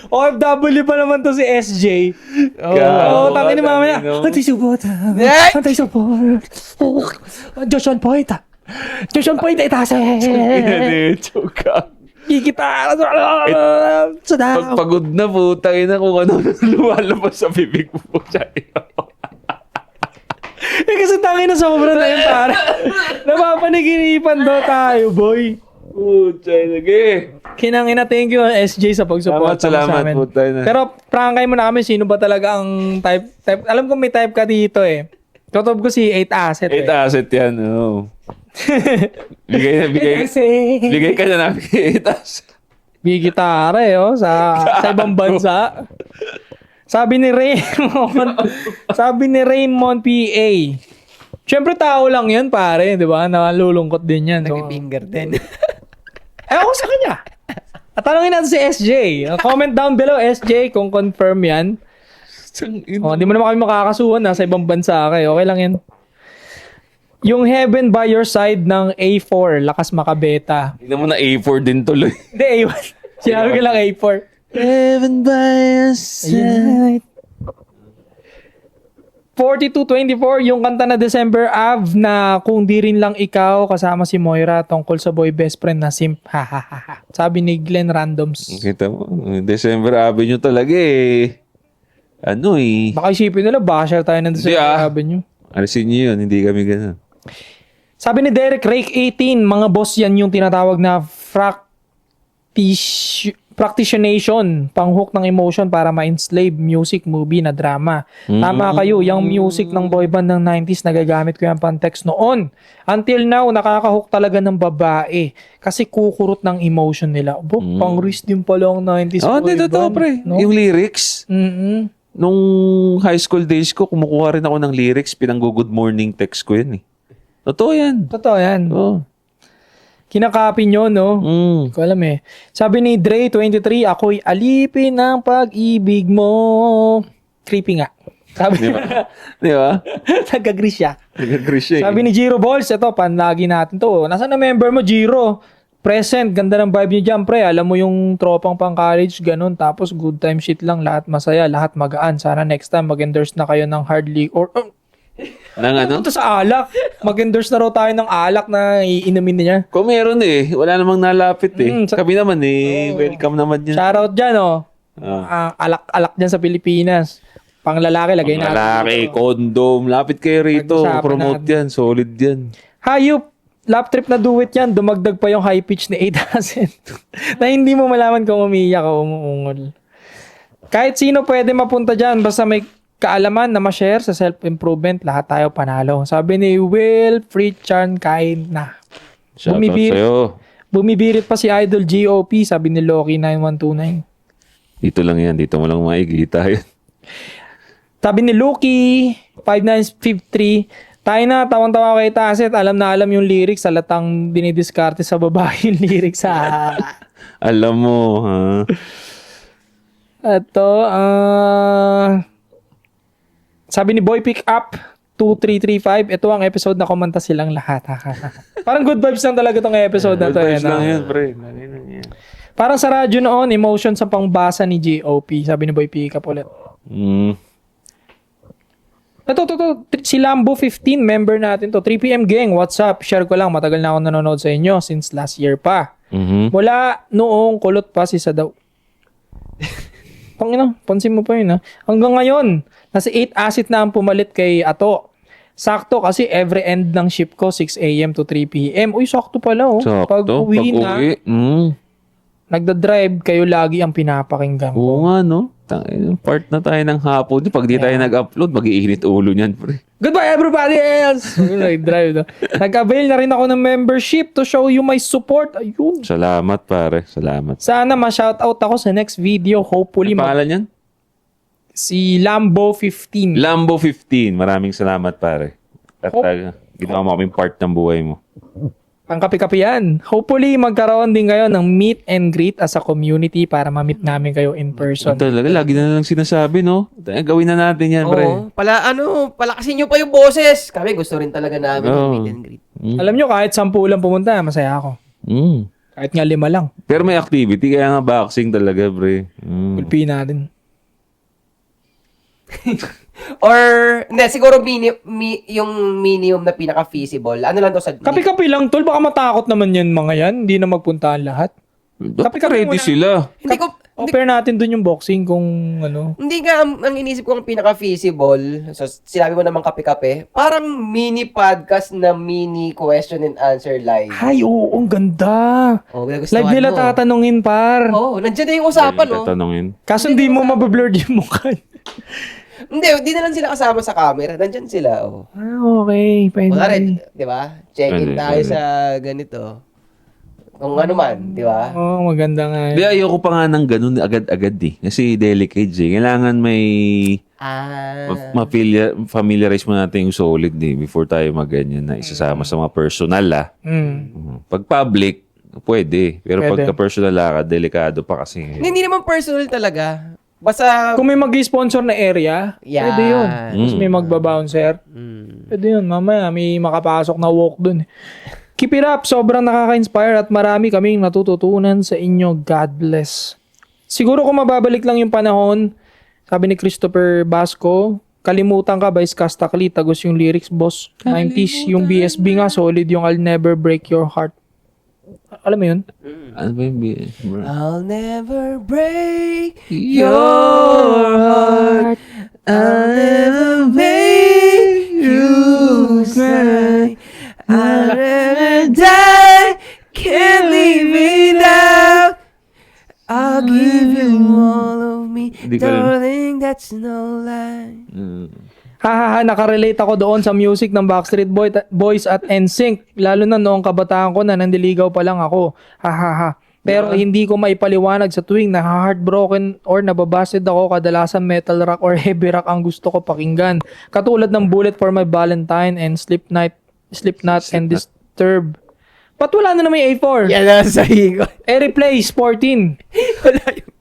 OFW pa naman to si SJ. Gago, tangin ni mamaya. no? Anti-support. Eh! Anti-support. Joshon Point. Joshon Point itase. Joke ka. Kikita. Sada. Pagpagod na po, na kung ano lumalabas sa bibig mo po siya. Kasi tangin na sobra na yun, pare. Napapaniginipan daw tayo, boy. Puchay, lagi. Kinangina, thank you SJ sa pag-support Salamat, sa amin. putay na. Pero prangkay mo na kami, sino ba talaga ang type. Alam ko may type ka dito eh. Totob ko si 8 Asset 8 asset yan, oo. Bigay ka na namin 8 asset. Big gitara sa ibang bansa. Sabi ni Raymond PA. Siyempre tao lang yan, pare, di ba? Nalulungkot din yan. So, Nag-finger din. ako sa kanya. At tanongin natin si SJ. Comment down below, SJ, kung confirm yan. Hindi mo naman kami makakasuhan. Nasa ibang bansa kayo. Okay lang yan. Yung Heaven by Your Side ng A4, lakas makabeta. Hindi mo na A4 din tuloy. Hindi, A1. Sinabi ko lang A4. Heaven by Your Side. 4224, yung kanta na December Ave na kung di rin lang ikaw kasama si Moira tungkol sa boy best friend na simp. Sabi ni Glenn Randoms. Kita mo, December Avenue talaga eh. Ano eh. Baka isipin nila, basher tayo ng December Hindi, Avenue. Alisin niyo yun, hindi kami ganun. Sabi ni Derek Rake 18, mga boss yan yung tinatawag na practitionation, panghook ng emotion para ma-enslave music, movie na drama. Tama kayo, yung music ng boy band ng 90s, nagagamit ko yung pantext noon. Until now, nakakahook talaga ng babae kasi kukurot ng emotion nila. Pang-risk din pala ang 90s Oh, boy hindi, totoo band. pre. No? Yung lyrics, Mm-mm. nung high school days ko, kumukuha rin ako ng lyrics, pinang-good morning text ko yun eh. Totoo yan. Totoo yan. Oo. Kinakopy nyo, no? Hindi ko alam eh. Sabi ni Dre23, ako'y alipin ng pag-ibig mo. Creepy nga. Sabi Di ba? Nag-agree siya. Nag-agree siya eh. Sabi ni Giro Balls, ito, panlagi natin to. Nasaan na member mo, Giro? Present, ganda ng vibe niyo dyan, pre. Alam mo yung tropang pang college, ganun. Tapos good time shit lang, lahat masaya, lahat magaan. Sana next time mag-endorse na kayo ng hardly or... Nang ano? Ito sa alak. Mag-endorse na raw tayo ng alak na iinumin niya. Kung meron eh, wala namang nalapit eh. Kami naman eh, welcome naman yan. Shoutout dyan, oh. Alak-alak dyan sa Pilipinas. Pang lalaki, lagay natin. Lalaki, condom, lapit kayo rito. Pag-usapan Promote natin. yan, solid yan. Hayop. lap trip na do it yan, dumagdag pa yung high pitch ni 8 na hindi mo malaman kung umiiyak o umuungol. Kahit sino pwede mapunta dyan, basta may kaalaman na ma-share sa self-improvement, lahat tayo panalo. Sabi ni Will Fritchan kain na. Shoutout sa'yo. Bumibirit pa si Idol GOP, sabi ni Loki 9129. Dito lang yan. Dito mo lang maigita yan. Sabi ni Loki 5953, tayo na, tawang-tawa kay Taset. Alam na alam yung lyrics, salatang dinidiskarte sa babae yung lyrics sa... Alam mo, ha? Ito, sabi ni Boy Pick Up 2335, ito ang episode na kumanta silang lahat. Parang good vibes lang talaga itong episode na to. Good vibes eh, lang no? yan, pre. Lagi lang yan. Parang sa radyo noon, emotion sa pangbasa ni GOP, sabi ni Boy Pick Up ulit. Ito, si Lambo 15, member natin to. 3PM gang, what's up? Share ko lang, matagal na ako nanonood sa inyo since last year pa. Mula noong kulot pa si Sadaw. Pangina, pansin mo pa yun ha. Hanggang ngayon, nasa 8 acid na ang pumalit kay Ato. Sakto kasi every end ng shift ko 6 a.m. to 3 p.m. Uy, sakto pala oh. Sakto. Pag uwi na, Mm. nagda-drive kayo lagi ang pinapakinggan ko. Oo nga, no? Part na tayo ng hapon. Pag di tayo nag-upload, mag-iinit ulo niyan, pre. Goodbye everybody else! Nag-drive. Nag-avail na rin ako ng membership to show you my support. Ayun. Salamat, pare. Salamat. Sana ma-shoutout ako sa next video. Hopefully, Ang pangalan yan? si Lambo 15. Lambo 15. Maraming salamat, pare. At ginawa mo kaming part ng buhay mo. Ang kape-kape yan. Hopefully, magkaroon din kayo ng meet and greet as a community para ma-meet namin kayo in person. Talaga, lagi na lang sinasabi, no? Gawin na natin yan, pre. Oo. Palakasin nyo pa yung boses. Kami gusto rin talaga namin ng meet and greet. Alam nyo, kahit 10 lang pumunta, masaya ako. Kahit nga 5 lang. Pero may activity, kaya nga boxing talaga, pre. Kulpi natin. Or, hindi, siguro yung minimum na pinaka-feasible. Ano lang daw sa... Kape-kape lang, tol. Baka matakot naman yan mga yan. Hindi na magpuntahan lahat. Kape-kape ready sila. Compare natin dun yung boxing kung ano. Hindi nga, ang inisip ko ang pinaka-feasible, so sinabi mo naman kape-kape, parang mini podcast na mini question and answer live. Ay, oo, ang ganda. Oh, Live nila tatanungin, par. Oo, nandiyan na yung usapan, no? Tatanungin. Kaso hindi mo mabablurred yung mukha. Hindi na lang sila kasama sa camera. Nandiyan sila, oh. Ah, okay. Pwede. Wala rin, di ba? Check-in Pwede, tayo pwede. sa ganito. Kung ano man, di ba? Oo, maganda nga. Di, ayoko pa nga ng ganun agad-agad eh. Kasi delicate eh. Kailangan may ma-familiarize mo natin yung solid eh before tayo mag-ganyan na isasama sa mga personal ah. Pag public, pwede. Pero Pwede. pagka personal ka, delikado pa kasi. Hindi naman personal talaga. Basta, Kung may mag-sponsor na area, Yan. pwede yun. Tapos may magbabouncer. Pwede yun. Mamaya may makapasok na walk dun. Keep it up. Sobrang nakaka-inspire at marami kaming natututunan sa inyo. God bless. Siguro kung mababalik lang yung panahon, sabi ni Christopher Basco, kalimutan ka ba is Kastakli, tagos yung lyrics, boss. 90s, yung BSB nga, solid yung I'll Never Break Your Heart. Alam mo yun? Ano ba yung I'll never break your heart. I'll never make you cry. I'll never die. Can't live without. I'll give you all of me. Hindi ko rin. Darling, that's no lie. Hahaha, nakarelate ako doon sa music ng Backstreet Boys at NSYNC. Lalo na noong kabataan ko na nandiligaw pa lang ako. Hahaha. Pero hindi ko maipaliwanag sa tuwing na-heartbroken or nababasted ako, kadalasan metal rock or heavy rock ang gusto ko pakinggan. Katulad ng Bullet for My Valentine and Slipknot and Disturb. Ba't wala na naman yung A4? Yan ang sahi ko. Replace 14. Wala yung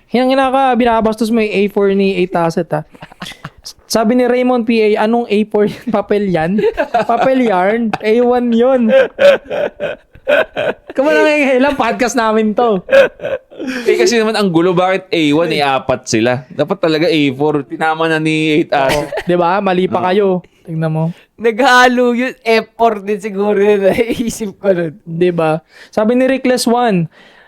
Hinangina ka, binabastos mo yung A4 ni A-Tasset ha. Sabi ni Raymond PA, anong A4 yan? Papel yan? Papel yarn? A1 yun. Kumalang podcast namin to. kasi naman ang gulo, bakit A1 apat sila? Dapat talaga A4. Tinama na ni 8 Diba? Mali pa kayo. Tingnan mo. Naghalo yun. Effort din siguro yun. Naisip ko nun. Diba? Sabi ni Rickless One,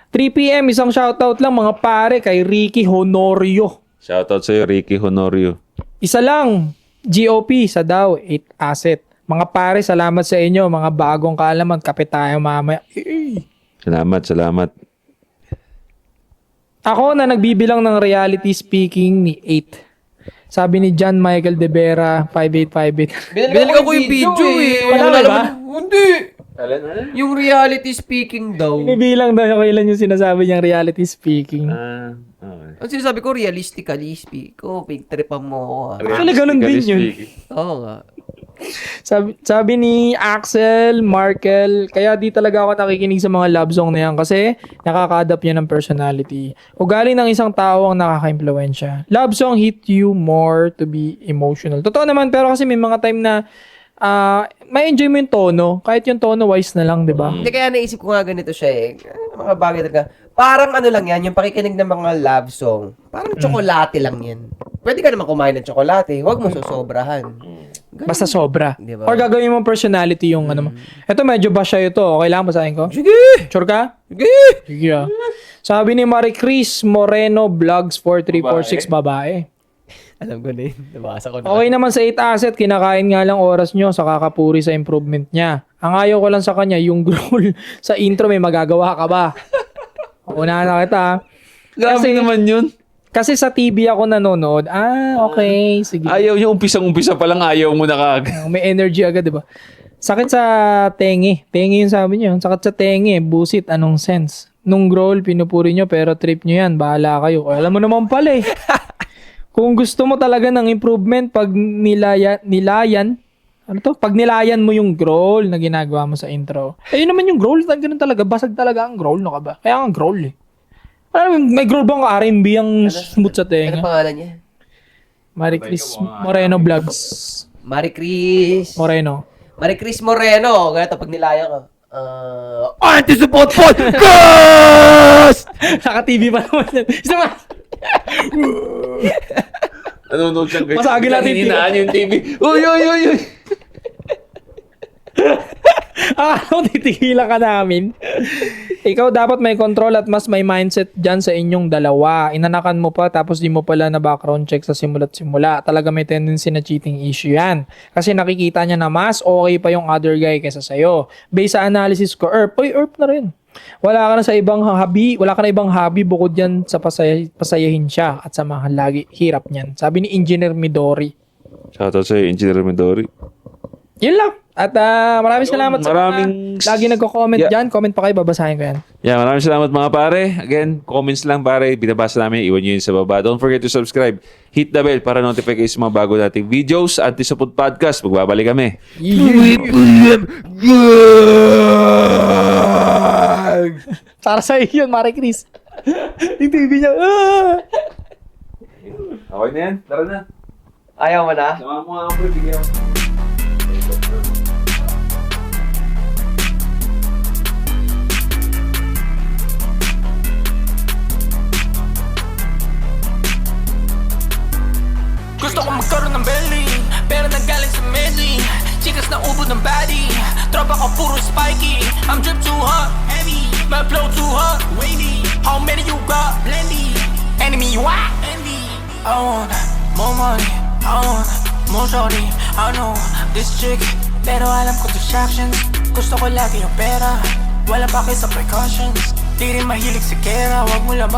3 p.m. isang shoutout lang mga pare kay Ricky Honorio. Shoutout sa'yo, Ricky Honorio. Isa lang. GOP sa daw, 8 asset. Mga pare, salamat sa inyo. Mga bagong kaalaman. Kape tayo mamaya. Salamat. Ako na nagbibilang ng reality speaking ni 8. Sabi ni John Michael De Vera, 5858. Binalik ako yung video eh. Wala ba? Hindi. Yung reality speaking daw. Binibilang daw kailan yung sinasabi niyang reality speaking. Okay. Ang sinasabi ko, realistically speak. Big tripan mo ako. Actually, ganun din yun. Oo nga. Sabi ni Axel, Markel, kaya di talaga ako nakikinig sa mga love song na yan kasi nakaka-adapt yan ng personality. Ugali ng isang tao ang nakaka-impluwensya. Love song hit you more to be emotional. Totoo naman, pero kasi may mga time na may enjoy mo yung tono. Kahit yung tono wise na lang, di ba? Hindi, kaya naisip ko nga ganito siya eh. Mga bagay talaga. Parang ano lang yan, yung pakikinig ng mga love song. Parang tsokolate lang yan. Pwede ka naman kumain ng tsokolate. Huwag mo susobrahan. Ganun. Basta sobra. Di ba? Or gagawin mo personality yung ano mo. Ito medyo basya ito. Okay lang, basahin ko? Sige! Sure ka? Sige! Sige ah. Sabi ni Marie Chris Moreno Vlogs 4346 babae. Alam ko na yun. Nabasa ko na. Okay naman sa 8 asset, kinakain nga lang oras nyo sa kakapuri sa improvement niya. Ang ayaw ko lang sa kanya, yung growl sa intro may magagawa ka ba? Unahan na kita. Kasi naman yun. Kasi sa TV ako nanonood. Okay. Sige. Ayaw niya, umpisa pa lang ayaw mo na kaagad. May energy agad, di ba? Sakit sa tengi. Tengi yung sabi niyo. Sakit sa tengi. Busit. Anong sense? Nung growl, pinupuri nyo, pero trip nyo yan. Bahala kayo. Alam mo naman pala eh. Kung gusto mo talaga ng improvement, pag nilayan, ano to? Pag nilayan mo yung growl na ginagawa mo sa intro. Ayun naman yung growl. Ganun talaga. Basag talaga ang growl, no ka ba? Kaya ang growl eh. May growl bang R&B ang smooth sa Ano tenga? pangalan niya? Marie Chris Moreno Vlogs. Marie Chris. Moreno. Marie Chris Moreno. Ganito pag nilaya ko. Anti-support podcast! Naka-TV pa naman yan. Isa pa! Nanonood siya. Masagin natin yung Hininaan yung TV. Uy! Titigilan ka namin. Ikaw dapat may control at mas may mindset dyan sa inyong dalawa. Inanakan mo pa tapos di mo pala na background check sa simula't simula. Talaga may tendency na cheating issue yan. Kasi nakikita niya na mas okay pa yung other guy kaysa sa'yo. Based sa analysis ko, Erp na rin. Wala ka na ibang hobby bukod yan sa pasayahin siya at samahan lagi. Hirap niyan. Sabi ni Engineer Midori. Shoutout sa'yo, Engineer Midori. Yun lang. At maraming salamat sa maraming- mga lagi nagko-comment dyan. Comment pa kayo, babasahin ko yan. Yeah, maraming salamat mga pare. Again, comments lang pare. Binabasa namin. Iwan nyo yun sa baba. Don't forget to subscribe. Hit the bell para notify kayo sa mga bago nating videos. Anti-Support Podcast. Magbabalik kami. Para sa iyo yun, Marie Chris. Yung TV niya. Okay na yan. Tara na. Ayaw mo na? Sama mo nga ako. Bigyan ako. Gusto ko magkaroon ng belly, pero nanggaling sa medley. Chikas na ubo ng body, tropa ko puro spiky. I'm drip too hot, heavy, my flow too hot, wavy. How many you got? Plenty. Enemy, what? Envy. I want more money, I want more shorty. I know this chick, pero alam ko distractions. Gusto ko lagi yung pera, wala pa kayo sa precautions. Di rin mahilig sa kera, wag mo lang